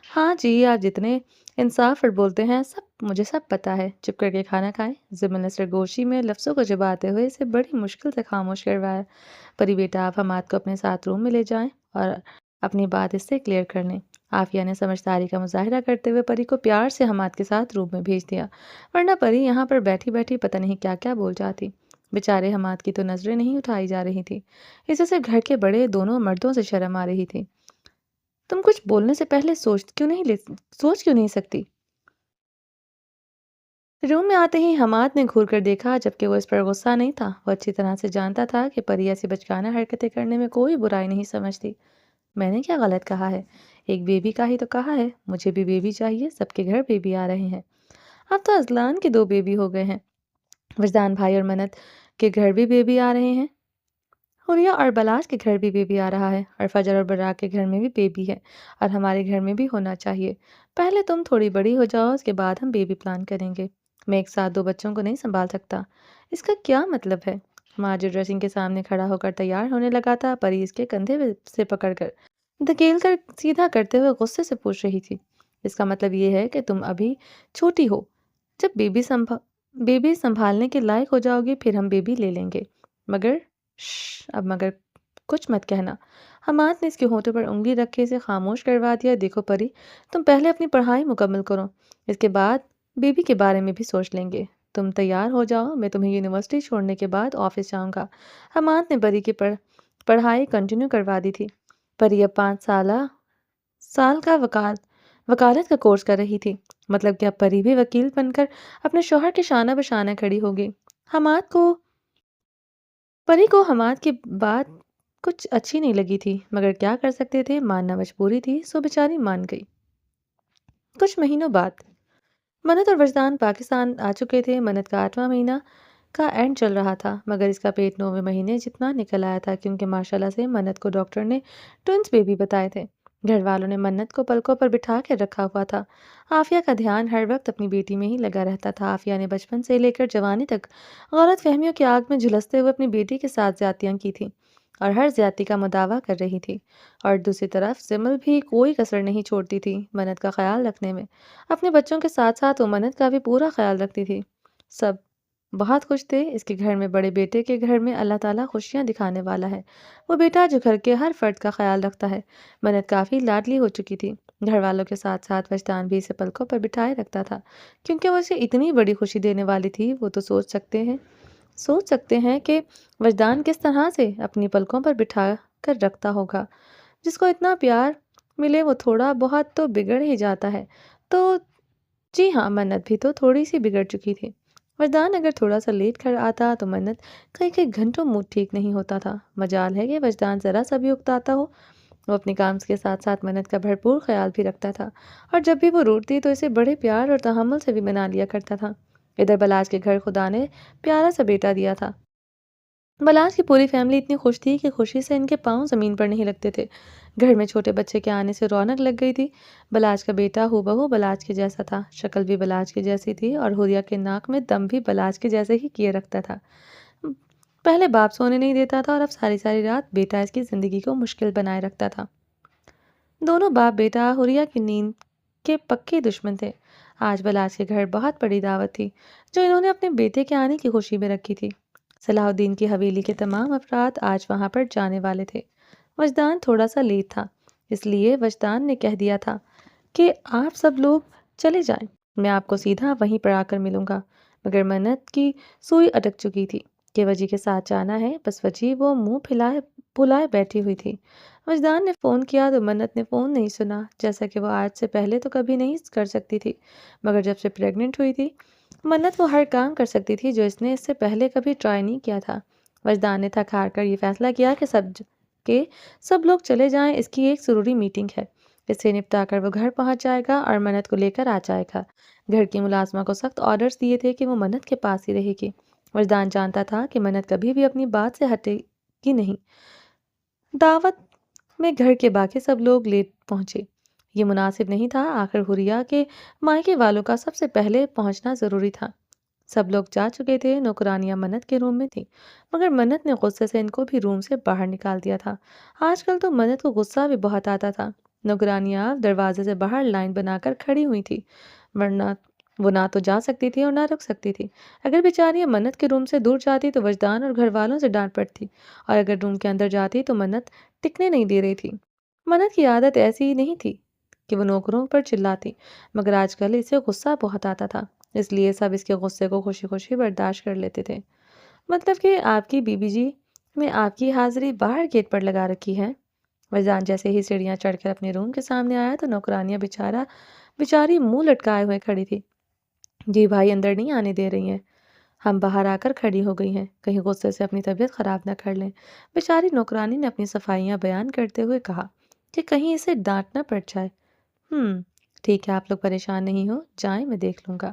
Speaker 1: ہاں جی، آپ جتنے انصاف پر بولتے ہیں مجھے سب پتا ہے، چپ کر کے کھانا کھائیں۔ زمل نے سرگوشی میں لفظوں کو چباتے ہوئے اسے بڑی مشکل سے خاموش کروایا۔ پری بیٹا آپ حماد کو اپنے ساتھ روم میں لے جائیں اور اپنی بات اس سے کلیئر کر لیں۔ عافیہ نے سمجھداری کا مظاہرہ کرتے ہوئے پری کو پیار سے حماد کے ساتھ روم میں بھیج دیا، ورنہ پری یہاں پر بیٹھی بیٹھی پتہ نہیں کیا کیا بول جاتی۔ بیچارے حماد کی تو نظریں نہیں اٹھائی جا رہی تھی، اسے صرف گھر کے بڑے دونوں مردوں سے شرم آ رہی تھی۔ تم کچھ بولنے سے پہلے سوچ کیوں نہیں سکتی؟ روم میں آتے ہی حماد نے گھور کر دیکھا، جبکہ وہ اس پر غصہ نہیں تھا۔ وہ اچھی طرح سے جانتا تھا کہ پری ایسی بچکانہ حرکتیں کرنے میں کوئی برائی نہیں سمجھتی۔ میں نے کیا غلط کہا ہے؟ ایک بیبی کا ہی تو کہا ہے، مجھے بھی بیبی چاہیے، سب کے گھر بیبی آ رہے ہیں۔ اب تو اذلان کے 2 بیبی ہو گئے ہیں، وجدان بھائی اور منت کے گھر بھی بیبی آ رہے ہیں، حریہ اور بلاش کے گھر بھی بیبی آ رہا ہے، اور فجر اور برا کے گھر میں بھی بیبی ہے، اور ہمارے گھر میں بھی ہونا چاہیے۔ پہلے تم تھوڑی بڑی ہو جاؤ، اس کے بعد ہم بیبی پلان کریں گے۔ میں ایک ساتھ 2 بچوں کو نہیں سنبھال سکتا۔ اس کا کیا مطلب ہے؟ حماد جو ڈریسنگ کے سامنے کھڑا ہو کر تیار ہونے لگا تھا، پری اس کے کندھے سے پکڑ کر دھکیل کر سیدھا کرتے ہوئے غصے سے پوچھ رہی تھی۔ اس کا مطلب یہ ہے کہ تم ابھی چھوٹی ہو، جب بیبی سنبھالنے کے لائق ہو جاؤ گی پھر ہم بیبی لے لیں گے، مگر اب مگر کچھ مت کہنا۔ حماد نے اس کے ہونٹوں پر انگلی رکھ کے اسے خاموش کروا دیا۔ دیکھو پری، تم پہلے اپنی پڑھائی مکمل کرو، اس کے بعد بیبی کے بارے میں بھی سوچ لیں گے۔ تم تیار ہو جاؤ، میں تمہیں یونیورسٹی چھوڑنے کے بعد آفس جاؤں گا۔ حماد نے پری کی پڑھائی کنٹینیو کروا دی تھی۔ پری اب 5 سال کا وکالت کا کورس کر رہی تھی، مطلب کہ اب پری بھی وکیل بن کر اپنے شوہر کے شانہ بشانہ کھڑی ہوگی۔ پری کو حماد کی بات کچھ اچھی نہیں لگی تھی، مگر کیا کر سکتے تھے، ماننا مجبوری تھی، سو بیچاری مان گئی۔ کچھ مہینوں بعد منت اور وجدان پاکستان آ چکے تھے۔ منت کا 8واں مہینہ کا اینڈ چل رہا تھا، مگر اس کا پیٹ 9ویں مہینے جتنا نکل آیا تھا، کیونکہ ماشاءاللہ سے منت کو ڈاکٹر نے ٹوئنس بیبی بتائے تھے۔ گھر والوں نے منت کو پلکوں پر بٹھا کر رکھا ہوا تھا۔ عافیہ کا دھیان ہر وقت اپنی بیٹی میں ہی لگا رہتا تھا۔ عافیہ نے بچپن سے لے کر جوانی تک غلط فہمیوں کی آگ میں جھلستے ہوئے اپنی بیٹی کے ساتھ زیادتیاں کی تھیں اور ہر زیادتی کا مداوع کر رہی تھی، اور دوسری طرف زمل بھی کوئی کسر نہیں چھوڑتی تھی منت کا خیال رکھنے میں۔ اپنے بچوں کے ساتھ ساتھ وہ منت کا بھی پورا خیال رکھتی تھی۔ سب بہت خوش تھے، اس کے گھر میں بڑے بیٹے کے گھر میں اللہ تعالیٰ خوشیاں دکھانے والا ہے، وہ بیٹا جو گھر کے ہر فرد کا خیال رکھتا ہے۔ منت کافی لاڈلی ہو چکی تھی، گھر والوں کے ساتھ ساتھ وجدان بھی اسے پلکوں پر بٹھائے رکھتا تھا، کیونکہ وہ اسے اتنی بڑی خوشی دینے والی تھی۔ وہ تو سوچ سکتے ہیں کہ وجدان کس طرح سے اپنی پلکوں پر بٹھا کر رکھتا ہوگا۔ جس کو اتنا پیار ملے وہ تھوڑا بہت تو بگڑ ہی جاتا ہے۔ تو جی ہاں، منت بھی تو تھوڑی سی بگڑ چکی تھی۔ وجدان اگر تھوڑا سا لیٹ کر آتا تو منت کئی گھنٹوں موڈ ٹھیک نہیں ہوتا تھا۔ مجال ہے کہ وجدان ذرا سا بھی اکتاتا ہو۔ وہ اپنے کام کے ساتھ ساتھ منت کا بھرپور خیال بھی رکھتا تھا، اور جب بھی وہ روٹتی تو اسے بڑے پیار اور تحمل سے بھی منا لیا کرتا تھا۔ ادھر بلاج کے گھر خدا نے پیارا سا بیٹا دیا تھا۔ بلاج کی پوری فیملی اتنی خوش تھی کہ خوشی سے ان کے پاؤں زمین پر نہیں لگتے تھے۔ گھر میں چھوٹے بچے کے آنے سے رونق لگ گئی تھی۔ بلاج کا بیٹا ہو بہو بلاج کے جیسا تھا، شکل بھی بلاج کی جیسی تھی اور حوریہ کے ناک میں دم بھی بلاج کے جیسے ہی کیے رکھتا تھا۔ پہلے باپ سونے نہیں دیتا تھا اور اب ساری ساری رات بیٹا اس کی زندگی کو مشکل بنائے رکھتا تھا۔ دونوں باپ بیٹا حوریہ کی نیند کے پکے دشمن تھے۔ آج بلاج کے گھر بہت بڑی دعوت تھی جو انہوں نے اپنے بیٹے کے آنے کی خوشی میں رکھی تھی۔ صلاح الدین کی حویلی کے تمام افراد آج وہاں پر جانے والے تھے۔ وجدان تھوڑا سا لیٹ تھا، اس لیے وجدان نے کہہ دیا تھا کہ آپ سب لوگ چلے جائیں، میں آپ کو سیدھا وہیں پر آ کر ملوں گا، مگر منت کی سوئی اٹک چکی تھی کہ وجی کے ساتھ جانا ہے، بس وجی وہ منہ پھلائے بیٹھی ہوئی تھی۔ وجدان نے فون کیا تو منت نے فون نہیں سنا، جیسا کہ وہ آج سے پہلے تو کبھی نہیں کر سکتی تھی، مگر جب سے پریگننٹ ہوئی تھی منت وہ ہر کام کر سکتی تھی جو اس نے اس سے پہلے کبھی ٹرائی نہیں کیا تھا۔ وجدان نے تھک ہار کر یہ فیصلہ کیا کہ سب لوگ چلے جائیں، اس کی ایک ضروری میٹنگ ہے۔ اس سے نپٹا کر وہ گھر پہنچ جائے گا اور منت کو لے کر آ جائے گا۔ گھر کی ملازمہ کو سخت آرڈرز دیے تھے کہ وہ منت کے پاس ہی رہے گی۔ وجدان جانتا تھا کہ منت کبھی بھی اپنی بات سے ہٹے گی نہیں۔ دعوت میں گھر کے باقی سب لوگ لیٹ پہنچے۔ یہ مناسب نہیں تھا، آخر حوریہ کے مائکے والوں کا سب سے پہلے پہنچنا ضروری تھا۔ سب لوگ جا چکے تھے، نوکرانیاں منت کے روم میں تھیں، مگر منت نے غصے سے ان کو بھی روم سے باہر نکال دیا تھا۔ آج کل تو منت کو غصہ بھی بہت آتا تھا۔ نوکرانیاں دروازے سے باہر لائن بنا کر کھڑی ہوئی تھی، ورنہ وہ نہ تو جا سکتی تھی اور نہ رک سکتی تھی۔ اگر بیچاریاں منت کے روم سے دور جاتی تو وجدان اور گھر والوں سے ڈانٹ پڑتی، اور اگر روم کے اندر جاتی تو منت ٹکنے نہیں دے رہی تھی۔ منت کی عادت ایسی نہیں تھی کہ وہ نوکروں پر چلاتی، مگر آج کل اسے غصہ بہت آتا تھا، اس لیے سب اس کے غصے کو خوشی خوشی برداشت کر لیتے تھے۔ مطلب کہ آپ کی بی بی جی میں آپ کی حاضری باہر گیٹ پر لگا رکھی ہے۔ وجدان جیسے ہی سیڑھیاں چڑھ کر اپنے روم کے سامنے آیا تو نوکرانیاں بیچاری منہ لٹکائے ہوئے کھڑی تھی۔ جی بھائی اندر نہیں آنے دے رہی ہیں، ہم باہر آ کر کھڑی ہو گئی ہیں، کہیں غصے سے اپنی طبیعت خراب نہ کر لیں۔ بیچاری نوکرانی نے اپنی صفائیاں بیان کرتے ہوئے کہا کہ کہیں اسے ڈانٹ نہ پڑ جائے۔ ٹھیک ہے، آپ لوگ پریشان نہیں ہو، جائیں میں دیکھ لوں گا۔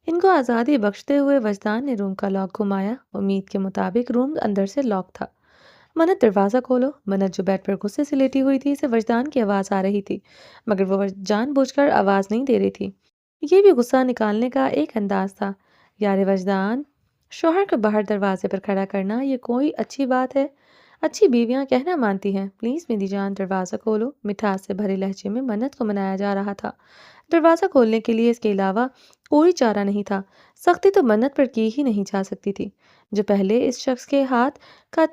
Speaker 1: ان کو آزادی بخشتے ہوئے وجدان نے روم کا لاک گھمایا۔ امید کے مطابق روم اندر سے لاک تھا۔ منت دروازہ کھولو۔ منت جو بیڈ پر غصے سے لیٹی ہوئی تھی، اسے وجدان کی آواز آ رہی تھی، مگر وہ جان بوجھ کر آواز نہیں دے رہی تھی۔ یہ بھی غصہ نکالنے کا ایک انداز تھا۔ یار وجدان، شوہر کو باہر دروازے پر کھڑا کرنا یہ کوئی اچھی بات ہے؟ اچھی بیویاں کہنا مانتی ہیں، پلیز میری جان دروازہ کھولو۔ مٹھاس سے بھرے لہجے میں منت کو منایا جا رہا تھا۔ دروازہ کھولنے کے لیے اس کے علاوہ کوئی چارہ نہیں تھا۔ سختی تو منت پر کی ہی نہیں جا سکتی تھی، جو پہلے اس شخص کے ہاتھ کا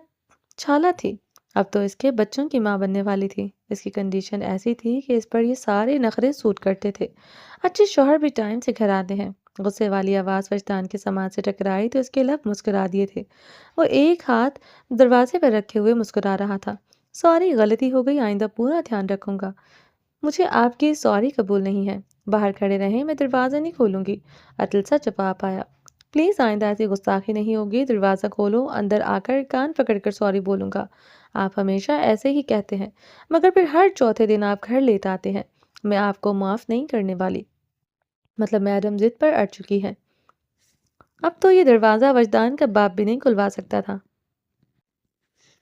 Speaker 1: چھالا تھی، اب تو اس کے بچوں کی ماں بننے والی تھی۔ اس کی کنڈیشن ایسی تھی کہ اس پر یہ سارے نخرے سوٹ کرتے تھے۔ اچھے شوہر بھی ٹائم سے گھر آتے ہیں۔ غصے والی آواز وجدان کے سماعت سے ٹکرائی تو اس کے لب مسکرا دیے تھے۔ وہ ایک ہاتھ دروازے پر رکھے ہوئے مسکرا رہا تھا۔ سوری، غلطی ہو گئی، آئندہ پورا دھیان رکھوں گا۔ مجھے آپ کی سوری قبول نہیں ہے، باہر کھڑے رہیں، میں دروازہ نہیں کھولوں گی۔ عدل سا جواب آیا۔ پلیز آئندہ ایسی گستاخی نہیں ہوگی، دروازہ کھولو، اندر آ کر کان پکڑ کر سوری بولوں گا۔ آپ ہمیشہ ایسے ہی کہتے ہیں، مگر پھر ہر چوتھے دن آپ گھر لیٹ آتے ہیں، میں آپ کو معاف نہیں کرنے والی۔ مطلب میڈم ضد پر اڑ چکی ہے۔ اب تو یہ دروازہ وجدان کا باپ بھی نہیں کھلوا سکتا تھا۔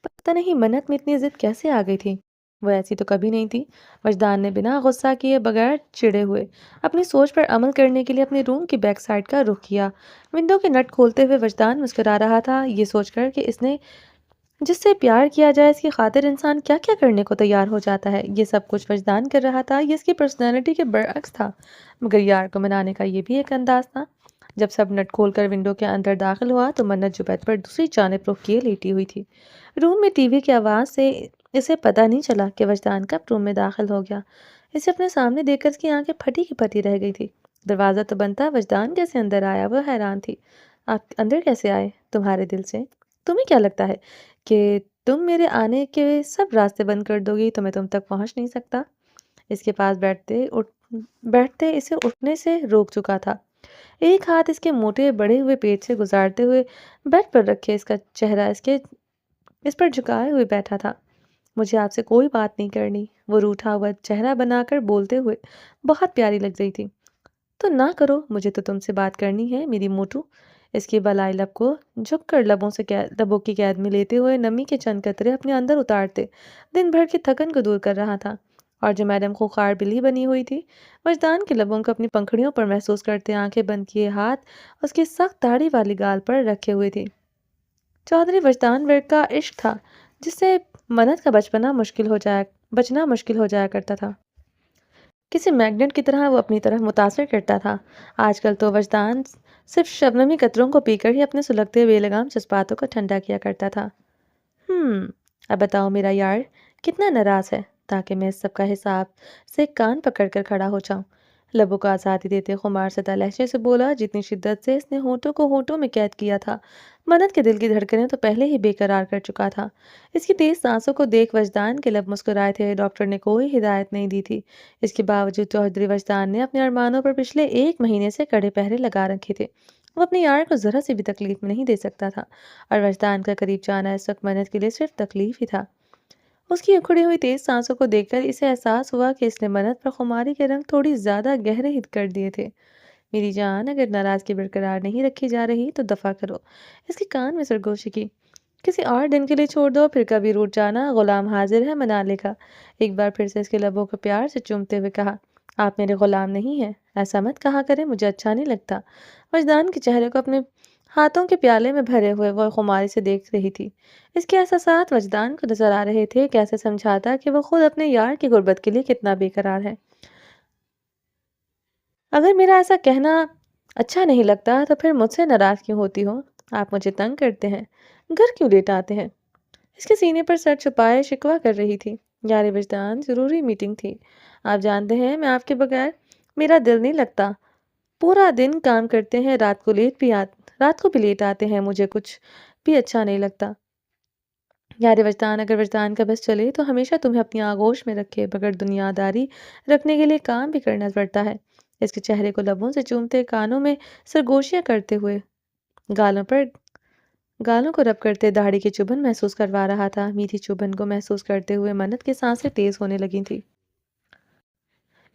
Speaker 1: پتہ نہیں منت میں اتنی ضد کیسے آ گئی تھی، وہ ایسی تو کبھی نہیں تھی۔ وجدان نے بنا غصہ کیے بغیر چڑے ہوئے اپنی سوچ پر عمل کرنے کے لیے اپنے روم کی بیک سائڈ کا رخ کیا۔ ونڈو کے نٹ کھولتے ہوئے وجدان مسکرا رہا تھا، یہ سوچ کر کہ اس نے جس سے پیار کیا جائے اس کی خاطر انسان کیا کیا کرنے کو تیار ہو جاتا ہے۔ یہ سب کچھ وجدان کر رہا تھا، یہ اس کی پرسنالٹی کے برعکس تھا، مگر یار کو منانے کا یہ بھی ایک انداز تھا۔ جب سب نٹ کھول کر ونڈو کے اندر داخل ہوا تو منت جو بیڈ پر دوسری جانب رخ کیے لیٹی ہوئی تھی۔ روم میں ٹی وی کی آواز سے اسے پتہ نہیں چلا کہ وجدان کب روم میں داخل ہو گیا۔ اسے اپنے سامنے دیکھ کر اس کی آنکھیں پھٹی کی پھٹی رہ گئی تھی۔ دروازہ تو بند تھا، وجدان کیسے اندر آیا؟ وہ حیران تھی۔ آپ اندر کیسے آئے؟ تمہارے دل سے؟ تمہیں کیا لگتا ہے کہ تم میرے آنے کے سب راستے بند کر دو گی تو میں تم تک پہنچ نہیں سکتا؟ اس کے پاس بیٹھتے اسے اٹھنے سے روک چکا تھا۔ ایک ہاتھ اس کے موٹے بڑے ہوئے پیٹ سے گزارتے ہوئے بیڈ پر رکھے اس کا چہرہ اس پر جھکائے ہوئے بیٹھا تھا۔ مجھے آپ سے کوئی بات نہیں کرنی، وہ روٹھا ہوا چہرہ بنا کر بولتے ہوئے بہت پیاری لگ رہی تھی۔ تو نہ کرو، مجھے تو تم سے بات کرنی ہے میری موٹو۔ اس کی بالائی لب کو جھک کر لبوں کی قید میں لیتے ہوئے نمی کے چند قطرے اپنے اندر اتارتے دن بھر کی تھکن کو دور کر رہا تھا۔ اور جو میڈم خوخار بلی بنی ہوئی تھی، وجدان کے لبوں کو اپنی پنکھڑیوں پر محسوس کرتے آنکھیں بند کیے ہاتھ اس کی سخت داڑھی والی گال پر رکھے ہوئے تھی۔ چودھری وجدان ورک کا عشق تھا جس سے منت کا بچنا مشکل ہو جایا کرتا تھا۔ کسی میگنیٹ کی طرح وہ اپنی طرف متاثر کرتا تھا۔ آج کل تو وجدان صرف شبنمی قطروں کو پی کر ہی اپنے سلگتے بے لگام جذباتوں کو ٹھنڈا کیا کرتا تھا۔ اب بتاؤ میرا یار کتنا ناراض ہے، تاکہ میں اس سب کا حساب سے کان پکڑ کر کھڑا ہو جاؤں۔ لبوں کو آزادی دیتے خمار زدہ لہجے سے بولا، جتنی شدت سے اس نے ہونٹوں کو ہونٹوں میں قید کیا تھا۔ منت کے دل کی دھڑکنیں تو پہلے ہی بے قرار کر چکا تھا۔ اس کی تیز سانسوں کو دیکھ وجدان کے لب مسکرائے تھے۔ ڈاکٹر نے کوئی ہدایت نہیں دی تھی، اس کے باوجود چودھری وجدان نے اپنے ارمانوں پر پچھلے 1 مہینے سے کڑے پہرے لگا رکھے تھے۔ وہ اپنی یار کو ذرا سی بھی تکلیف نہیں دے سکتا تھا، اور وجدان کا قریب جانا اس وقت منت کے لیے صرف تکلیف ہی تھا۔ اس کی اکھڑی ہوئی تیز سانسوں کو دیکھ کر اسے احساس ہوا کہ اس نے منت پر خماری کے رنگ تھوڑی زیادہ گہرے ہی کر دیے تھے۔ میری جان، اگر ناراضگی برقرار نہیں رکھی جا رہی تو دفع کرو۔ اس کے کان میں سرگوشی کی۔ کسی اور دن کے لیے چھوڑ دو، پھر کبھی روٹ جانا، غلام حاضر ہے منالے کا۔ ایک بار پھر سے اس کے لبوں کو پیار سے چومتے ہوئے کہا، آپ میرے غلام نہیں ہیں، ایسا مت کہا کریں، مجھے اچھا نہیں لگتا۔ وجدان کے چہرے کو اپنے ہاتھوں کے پیالے میں بھرے ہوئے وہ خماری سے دیکھ رہی تھی۔ اس کے احساسات وجدان کو نظر آ رہے تھے، کیسے سمجھاتا کہ وہ خود اپنے یار کی غربت کے لیے کتنا بے قرار ہے۔ اگر میرا ایسا کہنا اچھا نہیں لگتا تو پھر مجھ سے ناراض کیوں ہوتی ہو؟ آپ مجھے تنگ کرتے ہیں، گھر کیوں لیٹ آتے ہیں؟ اس کے سینے پر سر چھپائے شکوہ کر رہی تھی۔ یار وجدان، ضروری میٹنگ تھی۔ آپ جانتے ہیں میں آپ کے بغیر میرا دل نہیں لگتا۔ پورا دن کام کرتے ہیں، رات کو بھی لیٹ آتے ہیں، مجھے کچھ بھی اچھا نہیں لگتا۔ یار وجدان، اگر وجدان کا بس چلے تو ہمیشہ تمہیں اپنی آغوش میں رکھے بغیر دنیا داری رکھنے کے لیے کام بھی کرنا پڑتا ہے۔ اس کے چہرے کو لبوں سے چومتے، کانوں میں سرگوشیاں کرتے ہوئے، گالوں کو رب کرتے داڑھی کی چبھن محسوس کروا رہا تھا۔ میٹھی چبھن کو محسوس کرتے ہوئے منت کی سانسیں تیز ہونے لگی تھی۔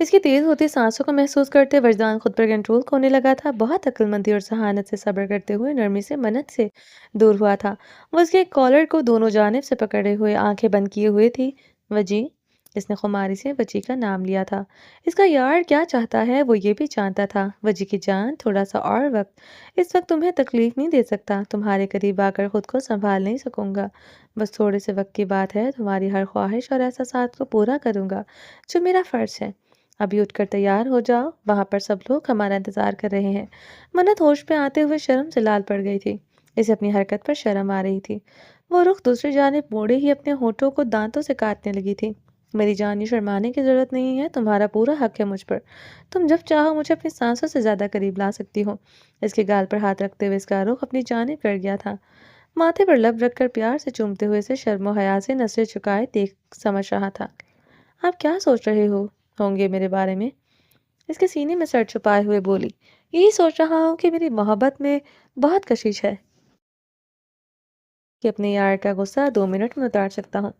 Speaker 1: اس کی تیز ہوتی سانسوں کو محسوس کرتے وجدان خود پر کنٹرول کھونے لگا تھا۔ بہت عقل مندی اور ذہانت سے صبر کرتے ہوئے نرمی سے منت سے دور ہوا تھا۔ وہ اس کے کالر کو دونوں جانب سے پکڑے ہوئے آنکھیں بند کیے ہوئے تھی۔ وجی، اس نے خماری سے وجی کا نام لیا تھا۔ اس کا یار کیا چاہتا ہے وہ یہ بھی جانتا تھا۔ وجی کی جان، تھوڑا سا اور وقت، اس وقت تمہیں تکلیف نہیں دے سکتا، تمہارے قریب آ کر خود کو سنبھال نہیں سکوں گا، بس تھوڑے سے وقت کی بات ہے، تمہاری ہر خواہش اور احساسات کو پورا کروں گا جو میرا فرض ہے۔ ابھی اٹھ کر تیار ہو جاؤ، وہاں پر سب لوگ ہمارا انتظار کر رہے ہیں۔ منت ہوش پہ آتے ہوئے شرم سے لال پڑ گئی تھی۔ اسے اپنی حرکت پر شرم آ رہی تھی۔ وہ رخ دوسری جانب موڑے ہی اپنے ہونٹوں کو دانتوں سے کاٹنے لگی تھی۔ میری جان، یہ شرمانے کی ضرورت نہیں ہے، تمہارا پورا حق ہے مجھ پر۔ تم جب چاہو مجھے اپنی سانسوں سے زیادہ قریب لا سکتی ہو۔ اس کے گال پر ہاتھ رکھتے ہوئے اس کا رخ اپنی جانب کر گیا تھا۔ ماتھے پر لب رکھ کر پیار سے چومتے ہوئے اسے شرم و حیا سے نظریں چکائے دیکھ سمجھ رہا تھا۔ آپ کیا سوچ رہے ہوں گے میرے بارے میں؟ اس کے سینے میں سر چھپائے ہوئے بولی، یہی سوچ رہا ہوں کہ میری محبت میں بہت کشش ہے، کہ اپنے یار کا غصہ 2 منٹ میں اتار سکتا ہوں۔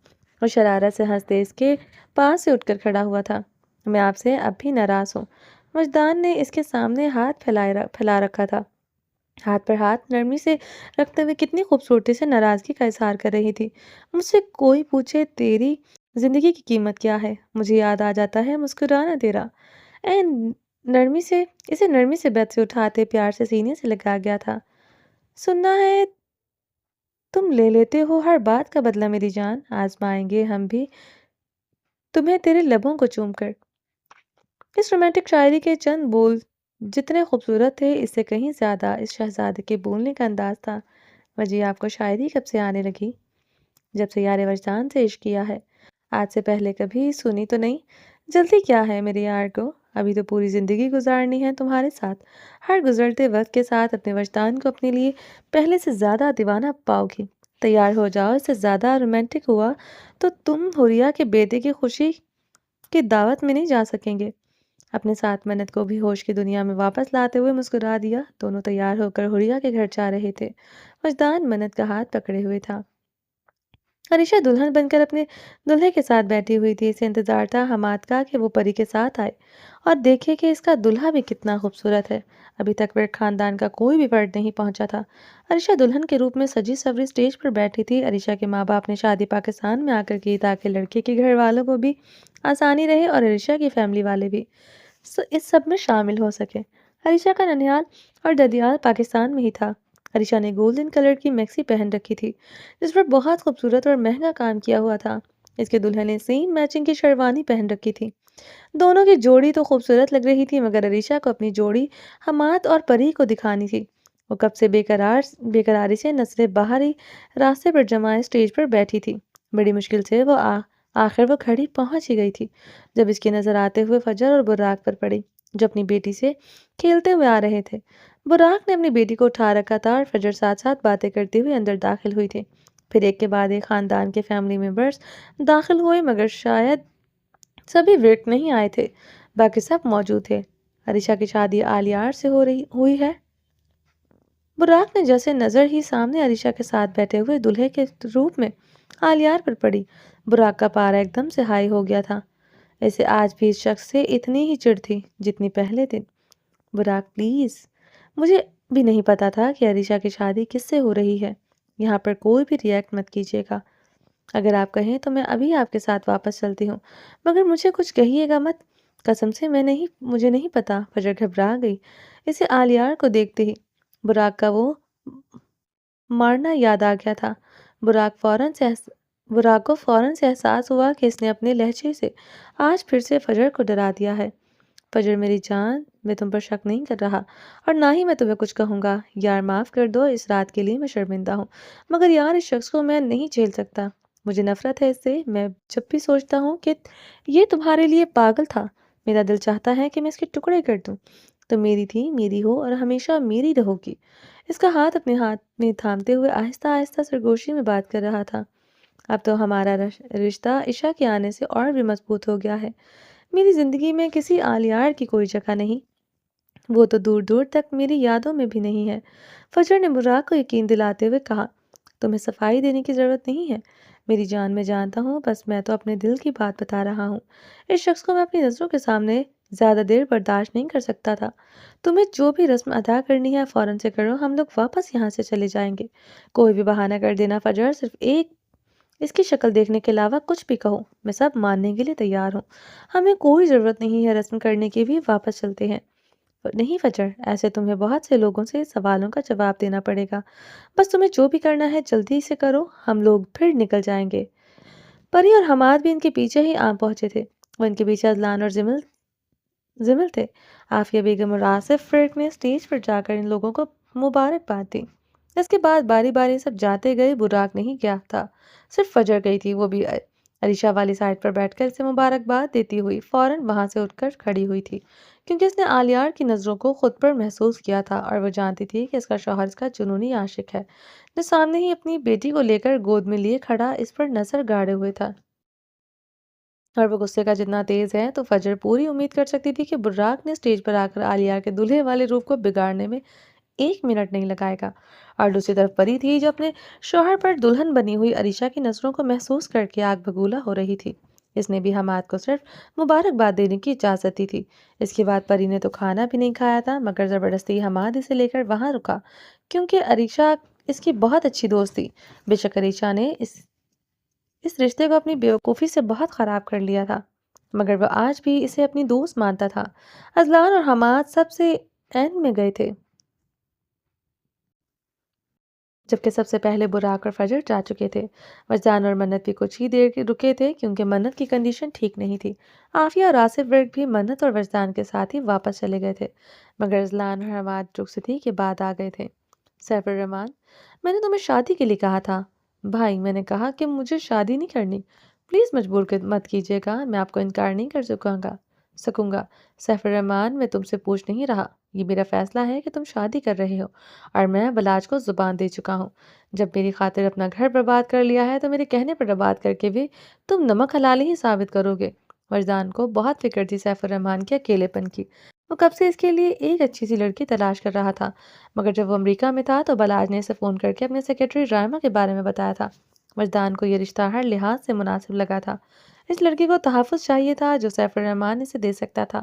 Speaker 1: اور شرارت سے ہنستے اس کے پاس سے اٹھ کر کھڑا ہوا تھا۔ میں آپ سے اب بھی ناراض ہوں۔ وجدان نے اس کے سامنے ہاتھ پھیلا رکھا تھا، ہاتھ پر ہاتھ نرمی سے رکھتے ہوئے کتنی خوبصورتی سے ناراضگی کا اظہار کر رہی تھی۔ مجھ سے کوئی پوچھے تیری زندگی کی قیمت کیا ہے، مجھے یاد آ جاتا ہے مسکرانا تیرا۔ اسے نرمی سے بیڈ سے اٹھاتے پیار سے سینے سے لگا گیا تھا۔ سننا ہے تم لے لیتے ہو ہر بات کا بدلہ میری جان، آزمائیں گے ہم بھی تمہیں تیرے لبوں کو چوم کر۔ اس رومانٹک شاعری کے چند بول جتنے خوبصورت تھے، اس سے کہیں زیادہ اس شہزادے کے بولنے کا انداز تھا۔ وجی، آپ کو شاعری کب سے آنے لگی؟ جب سے یار وجدان سے عشق کیا ہے۔ آج سے پہلے کبھی سنی تو نہیں؟ جلدی کیا ہے میرے یار کو؟ ابھی تو پوری زندگی گزارنی ہے تمہارے ساتھ۔ ہر گزرتے وقت کے ساتھ اپنے وجدان کو اپنے لیے پہلے سے زیادہ دیوانہ پاؤ گی۔ تیار ہو جاؤ، اس سے زیادہ رومانٹک ہوا تو تم حوریہ کے بیٹے کی خوشی کی دعوت میں نہیں جا سکیں گے۔ اپنے ساتھ منت کو بھی ہوش کی دنیا میں واپس لاتے ہوئے مسکرا دیا۔ دونوں تیار ہو کر حوریہ کے گھر جا رہے تھے۔ وجدان منت کا ہاتھ پکڑے ہوئے تھا۔ عریشہ دلہن بن کر اپنے دلہے کے ساتھ بیٹھی ہوئی تھی۔ اسے انتظار تھا حماد کا کہ وہ پری کے ساتھ آئے اور دیکھے کہ اس کا دلہا بھی کتنا خوبصورت ہے۔ ابھی تک وہ خاندان کا کوئی بھی فرد نہیں پہنچا تھا۔ عریشہ دلہن کے روپ میں سجی سوری اسٹیج پر بیٹھی تھی۔ عریشہ کے ماں باپ نے شادی پاکستان میں آ کر کی تاکہ لڑکے کے گھر والوں کو بھی آسانی رہے اور عریشہ کی فیملی والے بھی اس سب میں شامل ہو سکے۔ عریشہ کا ننیال اور ددیال پاکستان میں ہی تھا۔ عریشہ نے گولڈن کلر کی میکسی پہن رکھی تھی جس پر بہت خوبصورت اور مہنگا کام کیا ہوا تھا۔ اس کے دلہے نے سیم میچنگ کی شیروانی پہن رکھی تھی۔ دونوں کی جوڑی تو خوبصورت لگ رہی تھی مگر عریشہ کو اپنی جوڑی حماد اور پری کو دکھانی تھی۔ وہ کب سے بے قراری سے نظریں باہری راستے پر جمائے اسٹیج پر بیٹھی تھی۔ بڑی مشکل سے آخر وہ کھڑی پہنچ ہی گئی تھی جب اس کی نظر آتے ہوئے فجر اور براق پر پڑی جو اپنی بیٹی سے کھیلتے ہوئے آ رہے تھے۔ براق نے اپنی بیٹی کو اٹھا رکھا تھا اور فجر ساتھ ساتھ باتیں کرتے ہوئے اندر داخل ہوئی تھی۔ پھر ایک کے بعد ایک خاندان کے فیملی ممبرز داخل ہوئے مگر شاید سبھی ورک نہیں آئے تھے۔ باقی سب موجود تھے۔ عریشہ کی شادی آلیار سے ہوئی ہے۔ براق نے جیسے نظر ہی سامنے عریشہ کے ساتھ بیٹھے ہوئے دلہے کے روپ میں آلیار پر پڑی، براق کا پارا ایک دم سے ہائی ہو گیا تھا۔ اسے آج بھی اس شخص سے اتنی ہی چڑ تھی جتنی پہلے دن۔ براق پلیز، مجھے بھی نہیں پتا تھا کہ عریشہ کی شادی کس سے ہو رہی ہے۔ یہاں پر کوئی بھی ریئیکٹ مت کیجیے گا۔ اگر آپ کہیں تو میں ابھی آپ کے ساتھ واپس چلتی ہوں مگر مجھے کچھ کہیے گا مت۔ قسم سے مجھے نہیں پتا۔ فجر گھبرا گئی اسے آلیار کو دیکھتے ہی۔ براق کا وہ مارنا یاد آ گیا تھا۔ براق کو فوراً سے احساس ہوا کہ اس نے اپنے لہجے سے آج پھر سے فجر کو ڈرا دیا ہے۔ فجر میری جان، میں تم پر شک نہیں کر رہا اور نہ ہی میں تمہیں کچھ کہوں گا۔ یار معاف کر دو، اس رات کے لیے میں شرمندہ ہوں مگر یار اس شخص کو میں نہیں جھیل سکتا۔ مجھے نفرت ہے اس سے۔ میں جب بھی سوچتا ہوں کہ یہ تمہارے لیے پاگل تھا میرا دل چاہتا ہے کہ میں اس کے ٹکڑے کر دوں۔ تم میری تھی، میری ہو اور ہمیشہ میری رہو گی۔ اس کا ہاتھ اپنے ہاتھ میں تھامتے ہوئے آہستہ آہستہ سرگوشی میں بات کر رہا تھا۔ اب تو ہمارا رشتہ عشاء کے آنے سے اور بھی مضبوط ہو گیا ہے۔ میری زندگی میں کسی آلیار کی کوئی جگہ نہیں، وہ تو دور دور تک میری یادوں میں بھی نہیں ہے۔ فجر نے براق کو یقین دلاتے ہوئے کہا، تمہیں صفائی دینے کی ضرورت نہیں ہے میری جان، میں جانتا ہوں، بس میں تو اپنے دل کی بات بتا رہا ہوں۔ اس شخص کو میں اپنی نظروں کے سامنے زیادہ دیر برداشت نہیں کر سکتا تھا۔ تمہیں جو بھی رسم ادا کرنی ہے فوراً سے کرو، ہم لوگ واپس یہاں سے چلے جائیں گے۔ کوئی بھی بہانہ کر دینا فجر، صرف ایک اس کی شکل دیکھنے کے علاوہ کچھ بھی کہو، میں سب ماننے کے لیے تیار ہوں۔ ہمیں کوئی ضرورت نہیں ہے رسم کرنے کی بھی، واپس چلتے ہیں۔ نہیں فجر، ایسے تمہیں بہت سے لوگوں سے سوالوں کا جواب دینا پڑے گا۔ بس تمہیں جو بھی کرنا ہے جلدی سے کرو، ہم لوگ پھر نکل جائیں گے۔ پری اور حماد بھی ان کے پیچھے ہی آ پہنچے تھے۔ وہ ان کے پیچھے اذلان اور زمل تھے۔ عافیہ بیگم اور آصف فرق نے اسٹیج پر جا کر ان لوگوں کو مبارکباد دی۔ اس کے بعد باری باری سب جاتے گئے۔ براق نہیں گیا تھا، صرف فجر گئی تھی۔ وہ بھی عریشہ والی سائڈ پر بیٹھ کر اسے مبارکباد دیتی ہوئی فوراً وہاں سے اٹھ کر کھڑی ہوئی تھی کیونکہ اس نے آلیار کی نظروں کو خود پر محسوس کیا تھا اور وہ جانتی تھی کہ اس کا شوہر اس کا جنونی عاشق ہے جو سامنے ہی اپنی بیٹی کو لے کر گود میں لیے کھڑا اس پر نظر گاڑے ہوئے تھا۔ اور وہ غصے کا جتنا تیز ہے تو فجر پوری امید کر سکتی تھی کہ براق نے اسٹیج پر آ کر آلیار کے دلہے والے روپ کو بگاڑنے میں ایک منٹ نہیں لگائے گا۔ اور دوسری طرف پری تھی جو اپنے شوہر پر دلہن بنی ہوئی عریشہ کی نظروں کو محسوس کر کے آگ بگولا ہو رہی تھی۔ اس نے بھی حماد کو صرف مبارکباد دینے کی اجازت دی تھی۔ اس کے بعد پری نے تو کھانا بھی نہیں کھایا تھا مگر زبردستی حماد اسے لے کر وہاں رکا کیونکہ عریشہ اس کی بہت اچھی دوست تھی۔ بے شک عریشہ نے اس رشتے کو اپنی بیوقوفی سے بہت خراب کر لیا تھا مگر وہ آج بھی اسے اپنی دوست مانتا تھا۔ اذلان اور حماد سب سے اینڈ میں گئے تھے جبکہ سب سے پہلے براق اور فجر جا چکے تھے۔ وجدان اور منت بھی کچھ ہی دیر کے رکے تھے کیونکہ منت کی کنڈیشن ٹھیک نہیں تھی۔ عافیہ اور آصف ورک بھی منت اور وجدان کے ساتھ ہی واپس چلے گئے تھے مگر اذلان اور حماد رخصتی کے بعد آ گئے تھے۔ سیف الرحمن، میں نے تمہیں شادی کے لیے کہا تھا۔ بھائی، میں نے کہا کہ مجھے شادی نہیں کرنی، پلیز مجبور مت کیجیے گا، میں آپ کو انکار نہیں کر سکوں گا۔ سیف الرحمن، میں تم سے پوچھ نہیں رہا، یہ میرا فیصلہ ہے کہ تم شادی کر رہے ہو اور میں بلاج کو زبان دے چکا ہوں۔ جب میری خاطر اپنا گھر برباد کر لیا ہے تو میرے کہنے پر برباد کر کے بھی تم نمک حلالی ہی ثابت کرو گے۔ وجدان کو بہت فکر تھی سیف الرحمن کے اکیلے پن کی۔ وہ کب سے اس کے لیے ایک اچھی سی لڑکی تلاش کر رہا تھا مگر جب وہ امریکہ میں تھا تو بلاج نے اسے فون کر کے اپنے سیکرٹری رائما کے بارے میں بتایا تھا وجدان کو یہ رشتہ ہر لحاظ سے مناسب لگا تھا۔ اس لڑکی کو تحفظ چاہیے تھا جو سیف الرحمن اسے دے سکتا تھا،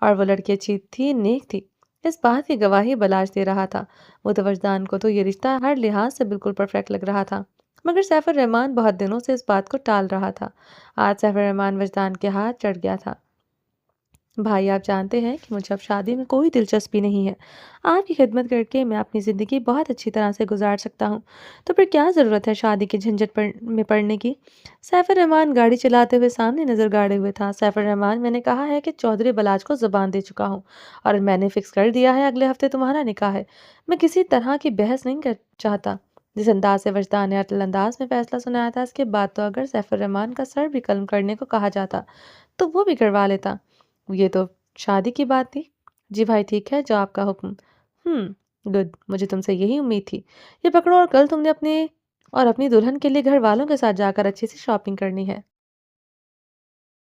Speaker 1: اور وہ لڑکی اچھی تھی، نیک تھی، اس بات کی گواہی بلاش دے رہا تھا۔ وہ تو وجدان کو تو یہ رشتہ ہر لحاظ سے بالکل پرفیکٹ لگ رہا تھا، مگر سیف الرحمن بہت دنوں سے اس بات کو ٹال رہا تھا۔ آج سیف الرحمن وجدان کے ہاتھ چڑھ گیا تھا۔ بھائی، آپ جانتے ہیں کہ مجھے اب شادی میں کوئی دلچسپی نہیں ہے۔ آپ کی خدمت کر کے میں اپنی زندگی بہت اچھی طرح سے گزار سکتا ہوں، تو پھر کیا ضرورت ہے شادی کی جھنجھٹ میں پڑنے کی؟ سیف الرحمن گاڑی چلاتے ہوئے سامنے نظر گاڑے ہوئے تھا۔ سیف الرحمن، میں نے کہا ہے کہ چودھری بلاج کو زبان دے چکا ہوں، اور میں نے فکس کر دیا ہے اگلے ہفتے تمہارا نکاح ہے۔ میں کسی طرح کی بحث نہیں چاہتا۔ جس انداز سے وجدان نے اٹل انداز میں فیصلہ سنایا تھا، اس کے بعد تو اگر سیف الرحمن کا سر بھی قلم کرنے کو کہا جاتا تو وہ بھی کروا لیتا۔ یہ تو شادی کی بات تھی۔ جی بھائی، ٹھیک ہے، جو آپ کا حکم۔ گڈ، مجھے تم سے یہی امید تھی۔ یہ پکڑو، اور کل تم نے اپنی دلہن کے لیے گھر والوں کے ساتھ جا کر اچھی سی شاپنگ کرنی ہے۔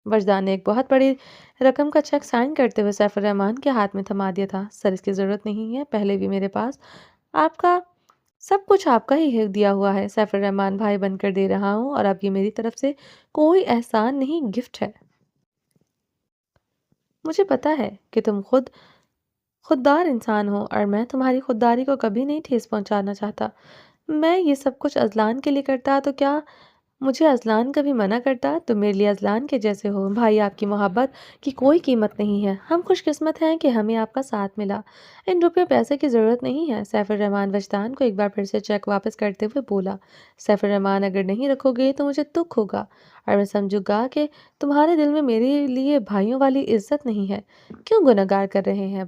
Speaker 1: وجدان نے ایک بہت بڑی رقم کا چیک سائن کرتے ہوئے سیف الرحمن کے ہاتھ میں تھما دیا تھا۔ سر، اس کی ضرورت نہیں ہے، پہلے بھی میرے پاس آپ کا سب کچھ آپ کا ہی دیا ہوا ہے۔ سیف الرحمن، بھائی بن کر دے رہا ہوں، اور اب یہ میری طرف سے کوئی احسان نہیں، گفٹ ہے۔ مجھے پتا ہے کہ تم خوددار انسان ہو، اور میں تمہاری خودداری کو کبھی نہیں ٹھیس پہنچانا چاہتا۔ میں یہ سب کچھ ازلان کے لیے کرتا تو کیا مجھے ازلان کبھی منع کرتا؟ تم میرے لیے ازلان کے جیسے ہو۔ بھائی، آپ کی محبت کی کوئی قیمت نہیں ہے۔ ہم خوش قسمت ہیں کہ ہمیں آپ کا ساتھ ملا۔ ان روپے پیسے کی ضرورت نہیں ہے۔ سیف الرحمن وجدان کو ایک بار پھر سے چیک واپس کرتے ہوئے بولا۔ سیف الرحمن، اگر نہیں رکھو گے تو مجھے دکھ ہوگا، اور میں سمجھوں گا کہ تمہارے دل میں میرے لیے بھائیوں والی عزت نہیں ہے۔ کیوں گناہگار کر رہے ہیں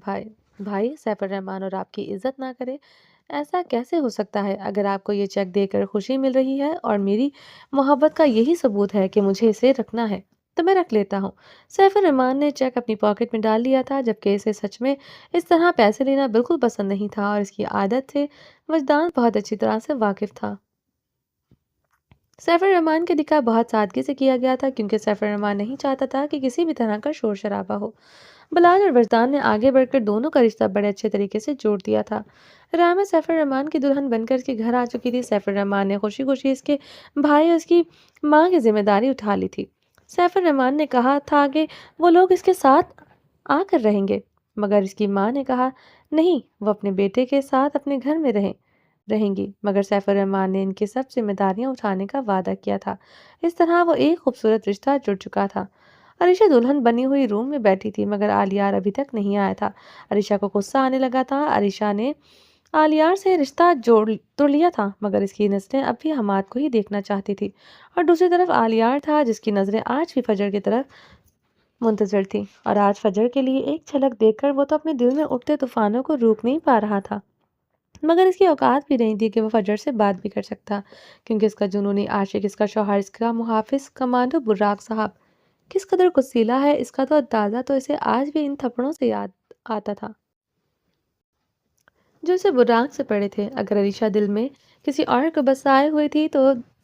Speaker 1: بھائی؟ سیف الرحمن اور آپ کی عزت نہ کرے، ایسا کیسے ہو سکتا ہے؟ اگر آپ کو یہ چیک دے کر خوشی مل رہی ہے اور میری محبت کا یہی ثبوت ہے کہ مجھے اسے رکھنا ہے، تو میں رکھ لیتا ہوں۔ سیف الرحمن نے چیک اپنی پاکٹ میں ڈال لیا تھا، جبکہ اسے سچ میں اس طرح پیسے لینا بالکل پسند نہیں تھا، اور اس کی عادت سے وجدان بہت اچھی طرح سے واقف تھا۔ سیف الرحمن کا نکاح بہت سادگی سے کیا گیا تھا، کیونکہ سیف الرحمن نہیں چاہتا تھا کہ کسی بھی طرح کا شور شرابہ ہو۔ بلال اور وجدان نے آگے بڑھ کر دونوں کا رشتہ بڑے اچھے طریقے سے جوڑ دیا تھا۔ راما سیف الرحمن کی دلہن بن کر اس کے گھر آ چکی تھی۔ سیف الرحمن نے خوشی خوشی اس کے بھائی اور اس کی ماں کی ذمہ داری اٹھا لی تھی۔ سیف الرحمن نے کہا تھا کہ وہ لوگ اس کے ساتھ آ کر رہیں گے، مگر اس کی ماں نے کہا نہیں، وہ اپنے بیٹے کے ساتھ اپنے گھر میں رہیں گی۔ مگر سیف الرحمن نے ان کی سب ذمہ داریاں اٹھانے کا وعدہ کیا تھا۔ اس طرح وہ ایک خوبصورت رشتہ جڑ چکا تھا۔ عریشہ دلہن بنی ہوئی روم میں بیٹھی تھی، مگر آلیار ابھی تک نہیں آیا تھا۔ عریشہ کو غصہ آنے لگا تھا۔ عریشہ نے آلیار سے رشتہ توڑ لیا تھا، مگر اس کی نظریں اب بھی حماد کو ہی دیکھنا چاہتی تھی، اور دوسری طرف آلیار تھا جس کی نظریں آج بھی فجر کی طرف منتظر تھی، اور آج فجر کے لیے ایک جھلک دیکھ کر وہ تو اپنے دل میں اٹھتے طوفانوں کو روک نہیں پا رہا تھا، مگر اس کی اوقات بھی نہیں تھی کہ وہ فجر سے بات بھی کر سکتا، کیونکہ اس کا جنونی عاشق، اس کا شوہر، اس کا محافظ کمانڈو براق صاحب کس قدر کسیلا ہے، اس کا تو اندازہ تو اسے آج بھی ان تھپڑوں سے یاد آتا تھا جو اسے براق سے پڑے تھے۔ اگر عریشہ دل میں کسی اور کو بسائے ہوئی تھی، تو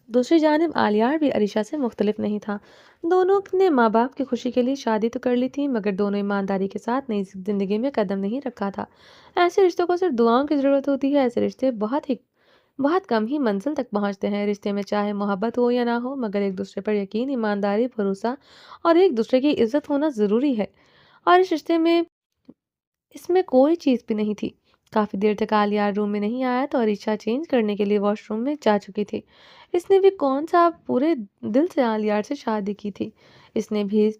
Speaker 1: دوسری جانب آلیار بھی عریشہ سے مختلف نہیں تھا۔ دونوں نے ماں باپ کی خوشی کے لیے شادی تو کر لی تھی، مگر دونوں ایمانداری کے ساتھ نئی زندگی میں قدم نہیں رکھا تھا۔ ایسے رشتوں کو صرف دعاؤں کی ضرورت ہوتی ہے۔ ایسے رشتے بہت کم ہی منزل تک پہنچتے ہیں۔ رشتے میں چاہے محبت ہو یا نہ ہو، مگر ایک دوسرے پر یقین، ایمانداری، بھروسہ اور ایک دوسرے کی عزت ہونا ضروری ہے، اور اس میں کوئی چیز بھی نہیں تھی۔ کافی دیر تک آلیار روم میں نہیں آیا تو عریشہ چینج کرنے کے لیے واش روم میں جا چکی تھی۔ اس نے بھی کون سا پورے دل سے آلیار سے شادی کی تھی۔ اس نے بھی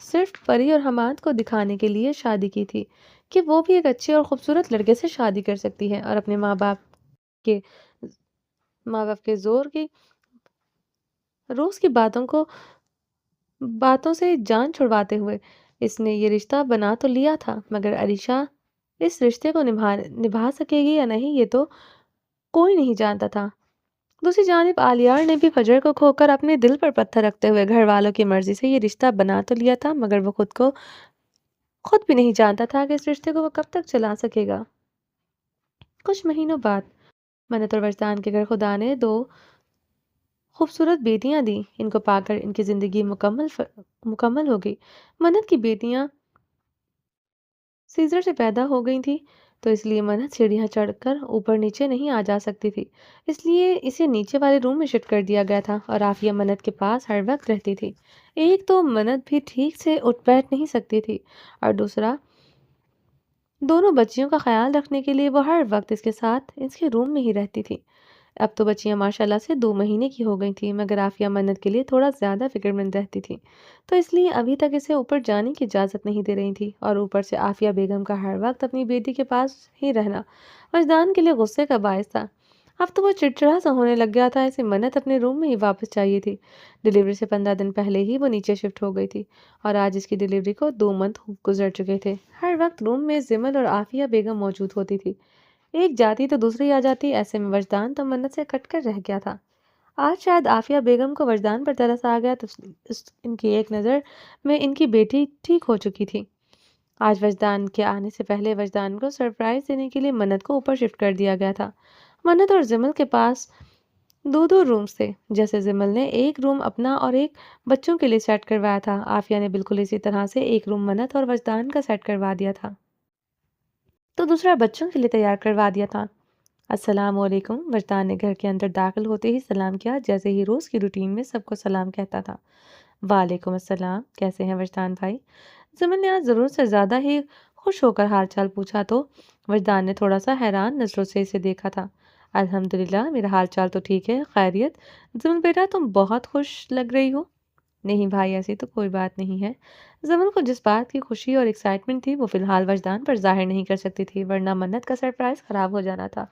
Speaker 1: صرف پری اور حماد کو دکھانے کے لیے شادی کی تھی کہ وہ بھی ایک اچھے اور خوبصورت لڑکے سے شادی کر سکتی ہے، اور اپنے ماں باپ کے زور کی روز کی باتوں سے جان چھڑواتے ہوئے اس نے یہ رشتہ بنا تو لیا تھا، مگر عریشہ اس رشتے کو نبھا سکے گی یا نہیں، یہ تو کوئی نہیں جانتا تھا۔ دوسری جانب آلیار نے بھی فجر کو کھو کر اپنے دل پر پتھر رکھتے ہوئے گھر والوں کی مرضی سے یہ رشتہ بنا تو لیا تھا، مگر وہ خود بھی نہیں جانتا تھا کہ اس رشتے کو وہ کب تک چلا سکے گا۔ کچھ مہینوں بعد منت اور وجدان کے گھر خدا نے 2 خوبصورت بیٹیاں دیں۔ ان کو پا کر ان کی زندگی مکمل ہو گئی۔ منت کی بیٹیاں سیزر سے پیدا ہو گئی تھی۔ تو اس لیے منت سیڑھیاں چڑھ کر اوپر نیچے نہیں آ جا سکتی تھی، اس لیے اسے نیچے والے روم میں شفٹ کر دیا گیا تھا اور عافیہ منت کے پاس ہر وقت رہتی تھی۔ ایک تو منت بھی ٹھیک سے اٹھ بیٹھ نہیں سکتی تھی اور دوسرا دونوں بچیوں کا خیال رکھنے کے لیے وہ ہر وقت اس کے ساتھ اس کے روم میں ہی رہتی تھی۔ اب تو بچیاں ماشاءاللہ سے 2 مہینے کی ہو گئی تھیں، مگر عافیہ منت کے لیے تھوڑا زیادہ فکر مند رہتی تھی، تو اس لیے ابھی تک اسے اوپر جانے کی اجازت نہیں دے رہی تھی۔ اور اوپر سے عافیہ بیگم کا ہر وقت اپنی بیٹی کے پاس ہی رہنا وجدان کے لیے غصے کا باعث تھا۔ اب تو وہ چڑچڑا سا ہونے لگ گیا تھا، اسے منت اپنے روم میں ہی واپس چاہیے تھی۔ ڈیلیوری سے 15 دن پہلے ہی وہ نیچے شفٹ ہو گئی تھی اور آج اس کی ڈیلیوری کو 2 منتھ گزر چکے تھے۔ ہر وقت روم میں زمل اور عافیہ بیگم موجود ہوتی تھی، ایک جاتی تو دوسری آ جاتی، ایسے میں وجدان تو منت سے کٹ کر رہ گیا تھا۔ آج شاید عافیہ بیگم کو وجدان پر ترس آ گیا تو ان کی ایک نظر میں ان کی بیٹی ٹھیک ہو چکی تھی۔ آج وجدان کے آنے سے پہلے وجدان کو سرپرائز دینے کے لیے منت کو اوپر شفٹ کر دیا گیا تھا۔ منت اور زمل کے پاس 2 رومز تھے، جیسے زمل نے ایک روم اپنا اور ایک بچوں کے لیے سیٹ کروایا تھا، عافیہ نے بالکل اسی طرح سے ایک روم منت اور وجدان کا سیٹ کروا دیا تھا، تو دوسرا بچوں کے لیے تیار کروا دیا تھا۔ السلام علیکم، وجدان نے گھر کے اندر داخل ہوتے ہی سلام کیا، جیسے ہی روز کی روٹین میں سب کو سلام کہتا تھا۔ وعلیکم السلام، کیسے ہیں وجدان بھائی؟ زمن نے آج ضرور سے زیادہ ہی خوش ہو کر حال چال پوچھا، تو وجدان نے تھوڑا سا حیران نظروں سے اسے دیکھا تھا۔ الحمدللہ، میرا حال چال تو ٹھیک ہے، خیریت؟ زمن بیٹا، تم بہت خوش لگ رہی ہو۔ نہیں بھائی، ایسی تو کوئی بات نہیں ہے۔ زمن کو جس بات کی خوشی اور ایکسائٹمنٹ تھی وہ فی الحال وجدان پر ظاہر نہیں کر سکتی تھی، ورنہ منت کا سرپرائز خراب ہو جانا تھا۔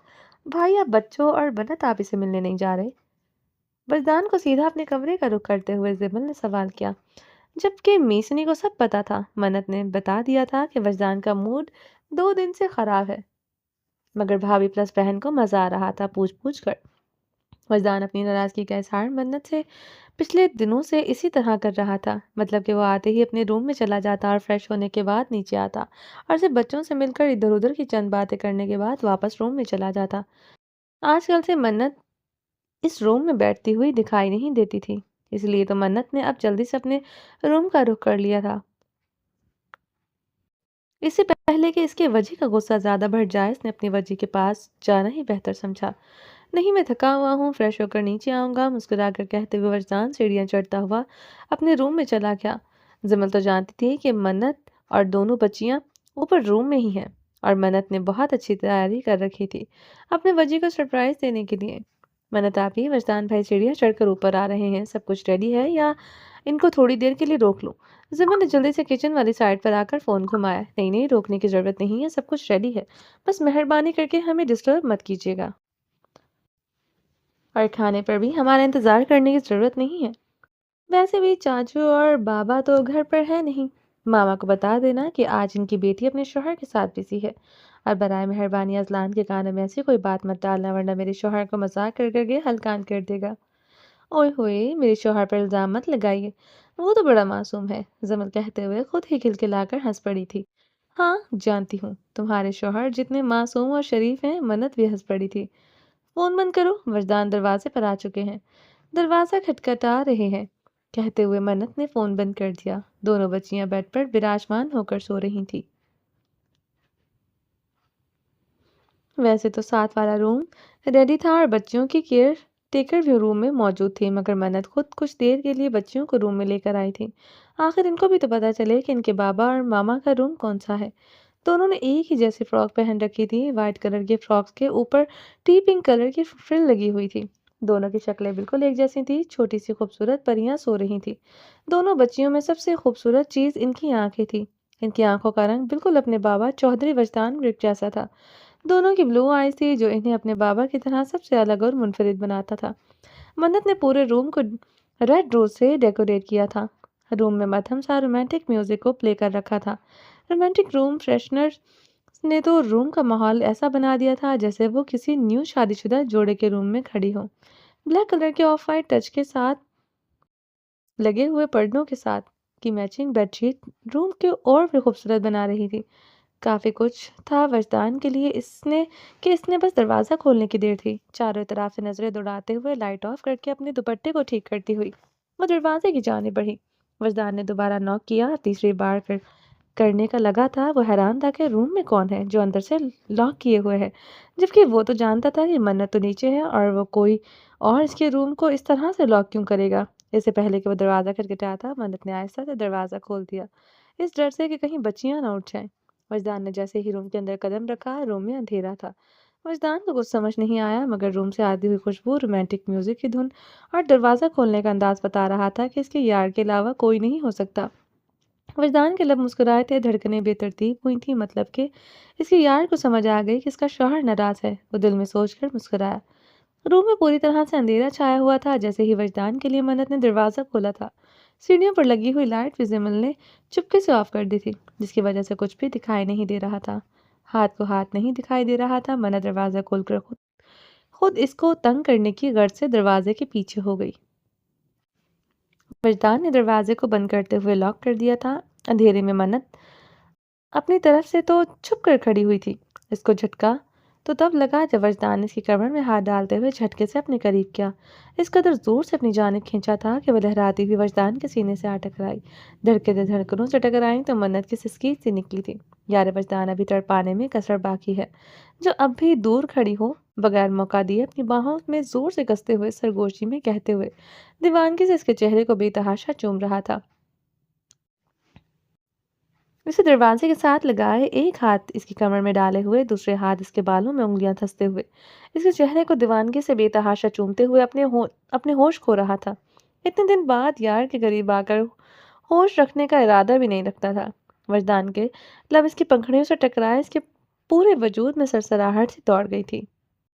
Speaker 1: بھائی، آپ بچوں اور منت آپ اسے ملنے نہیں جا رہے؟ وجدان کو سیدھا اپنے کمرے کا رخ کرتے ہوئے زمن نے سوال کیا، جبکہ میسنی کو سب پتا تھا۔ منت نے بتا دیا تھا کہ وجدان کا موڈ 2 دن سے خراب ہے، مگر بھابھی پلس بہن کو مزہ آ رہا تھا پوچھ پوچھ کر۔ وجدان اپنی ناراضگی کا اظہار منت سے پچھلے دنوں سے اسی طرح کر رہا تھا، مطلب کہ وہ آتے ہی اپنے روم میں چلا جاتا اور فریش ہونے کے بعد نیچے آتا اور صرف بچوں سے مل کر ادھر ادھر کی چند باتیں کرنے کے بعد واپس روم میں چلا جاتا۔ آج کل سے منت اس روم میں بیٹھتی ہوئی دکھائی نہیں دیتی تھی، اس لیے تو منت نے اب جلدی سے اپنے روم کا رخ کر لیا تھا۔ اس سے پہلے کہ اس کے وجہ کا غصہ زیادہ بڑھ جائے، اس نے اپنی وجہ کے پاس جانا ہی بہتر سمجھا۔ نہیں، میں تھکا ہوا ہوں، فریش ہو کر نیچے آؤں گا، مسکرا کر کہتے ہوئے وجدان سیڑھیاں چڑھتا ہوا اپنے روم میں چلا گیا۔ زمل تو جانتی تھی کہ منت اور دونوں بچیاں اوپر روم میں ہی ہیں اور منت نے بہت اچھی تیاری کر رکھی تھی اپنے وجہ کو سرپرائز دینے کے لیے۔ منت آپ ہی، وجدان بھائی سیڑھیاں چڑھ کر اوپر آ رہے ہیں، سب کچھ ریڈی ہے یا ان کو تھوڑی دیر کے لیے روک لوں؟ زمن نے جلدی سے کچن والی سائڈ پر آ کر فون گھمایا۔ نہیں نہیں، روکنے کی ضرورت نہیں ہے، سب کچھ ریڈی ہے، بس مہربانی کر کے ہمیں ڈسٹرب مت کیجیے گا، اور کھانے پر بھی ہمارا انتظار کرنے کی ضرورت نہیں ہے۔ ویسے بھی چاچو اور بابا تو گھر پر ہے نہیں، ماما کو بتا دینا کہ آج ان کی بیٹی اپنے شوہر کے ساتھ بزی ہے، اور برائے مہربانی اذلان کے کانوں میں ایسی کوئی بات مت ڈالنا، ورنہ میرے شوہر کو مذاق کر کر کے ہلکان کر دے گا۔ اوئے ہوئے، میرے شوہر پر الزام مت لگائیے، وہ تو بڑا معصوم ہے، زمل کہتے ہوئے خود ہی کھلکھلا کر ہنس پڑی تھی۔ ہاں جانتی ہوں، تمہارے شوہر جتنے معصوم اور شریف ہیں، منت بھی ہنس پڑی تھی۔ فون بند کرو، وجدان دروازے پر آ چکے ہیں، دروازہ کھٹکھٹا رہے ہیں، کہتے ہوئے منت نے فون بند کر دیا۔ دونوں بچیاں بیڈ پر براجمان ہو کر سو رہی تھیں۔ ویسے تو ساتھ والا روم ریڈی تھا اور بچیوں کی کیئر ٹیکر بھی روم میں موجود تھی، مگر منت خود کچھ دیر کے لیے بچیوں کو روم میں لے کر آئی تھی۔ آخر ان کو بھی تو پتا چلے کہ ان کے بابا اور ماما کا روم کون سا ہے۔ دونوں نے ایک ہی جیسی فراک پہن رکھی تھی، وائٹ کلر کی فراکس کے اوپر ٹی پنک کلر کی فرل لگی ہوئی تھی۔ دونوں کی شکلیں بالکل ایک جیسی تھی، چھوٹی سی خوبصورت پریاں سو رہی تھی۔ دونوں بچیوں میں سب سے خوبصورت چیز ان کی آنکھیں تھی، ان کی آنکھوں کا رنگ بالکل اپنے بابا چودھری وجدان گرگ جیسا تھا۔ دونوں کی بلو آئیز تھی، جو انہیں اپنے بابا کی طرح سب سے الگ اور منفرد بناتا تھا۔ منت نے پورے روم کو ریڈ روز سے ڈیکوریٹ کیا تھا، روم میں مدھم سا رومانٹک میوزک کو پلے کر رکھا تھا۔ رومانٹک روم فریشنر نے تو روم کا ماحول ایسا بنا دیا تھا جیسے وہ کسی نیو شادی شدہ جوڑے کے روم میں کھڑی ہو۔ بلیک کلر کے آف وائٹ ٹچ کے ساتھ لگے ہوئے پردوں کے ساتھ کی میچنگ بیڈ شیٹ روم کو اور بھی خوبصورت بنا رہی تھی۔ کافی کچھ تھا وجدان کے لیے اس نے بس دروازہ کھولنے کی دیر تھی۔ چاروں طرف سے نظریں دوڑاتے ہوئے لائٹ آف کر کے اپنے دوپٹے کو ٹھیک کرتی ہوئی وہ دروازے کی جانب بڑھی۔ وجدان نے دوبارہ نوک کیا، تیسری بار کرنے کا لگا تھا، وہ حیران تھا کہ روم میں کون ہے جو اندر سے لاک کیے ہوئے ہے، جبکہ وہ تو جانتا تھا کہ منت تو نیچے ہے اور وہ کوئی اور اس کے روم کو اس طرح سے لاک کیوں کرے گا۔ اس سے پہلے کہ وہ دروازہ کھٹکھٹایا تھا، منت نے آہستہ سے دروازہ کھول دیا، اس ڈر سے کہ کہیں بچیاں نہ اٹھ جائیں۔ وجدان نے جیسے ہی روم کے اندر قدم رکھا، روم میں اندھیرا تھا۔ وجدان کو کچھ سمجھ نہیں آیا، مگر روم سے آتی ہوئی خوشبو، رومانٹک میوزک کی دھن اور دروازہ کھولنے کا انداز بتا رہا تھا کہ اس کے یار کے علاوہ کوئی نہیں ہو سکتا۔ وجدان کے لب مسکرائے تھے، دھڑکنیں بے ترتیب ہوئی تھیں، مطلب کہ اس کے یار کو سمجھ آ گئی کہ اس کا شوہر ناراض ہے۔ وہ دل میں سوچ کر مسکرایا۔ روم میں پوری طرح سے اندھیرا چھایا ہوا تھا۔ جیسے ہی وجدان کے لیے منت نے دروازہ کھولا تھا، سیڑھیوں پر لگی ہوئی لائٹ وزمل نے چپکے سے آف کر دی تھی، جس کی وجہ سے کچھ بھی دکھائی نہیں دے رہا تھا۔ ہاتھ کو ہاتھ نہیں دکھائی دے رہا تھا۔ منت دروازہ کھول کر خود اس کو تنگ کرنے کی غرض سے دروازے کے پیچھے ہو گئی۔ وجدان نے دروازے کو بند کرتے ہوئے لاک کر دیا تھا۔ اندھیرے میں منت اپنی طرف سے تو چھپ کر کھڑی ہوئی تھی۔ اس کو جھٹکا تو تب لگا جب وجدان نے اس کی کمر میں ہاتھ ڈالتے ہوئے جھٹکے سے اپنے قریب کیا، اس قدر زور سے اپنی جانب کھینچا تھا کہ وہ لہراتی ہوئی وجدان کے سینے سے آ ٹکرائی۔ دھڑکتے دھڑکنوں سے ٹکرائیں تو منت کی سسکی سی نکلی تھی۔ یار وجدان ابھی تڑپانے میں کسر باقی ہے، جو اب بھی دور کھڑی ہو، بغیر موقع دیے اپنی باہوں میں زور سے کستے ہوئے، سرگوشی میں کہتے ہوئے، دیوانگی سے اس کے چہرے کو بے تحاشا چوم رہا تھا۔ اسے دروازے کے ساتھ لگائے، ایک ہاتھ اس کی کمر میں ڈالے ہوئے، دوسرے ہاتھ اس کے بالوں میں انگلیاں تھستے ہوئے، اس کے چہرے کو دیوانگی سے بے تحاشا چومتے ہوئے اپنے ہوش کھو رہا تھا۔ اتنے دن بعد یار کے قریب آ کر ہوش رکھنے کا ارادہ بھی نہیں رکھتا تھا۔ وجدان کے لب اس کی پنکھڑیوں سے ٹکرائے، اس کے پورے وجود میں سرسراہٹ سی دوڑ گئی تھی۔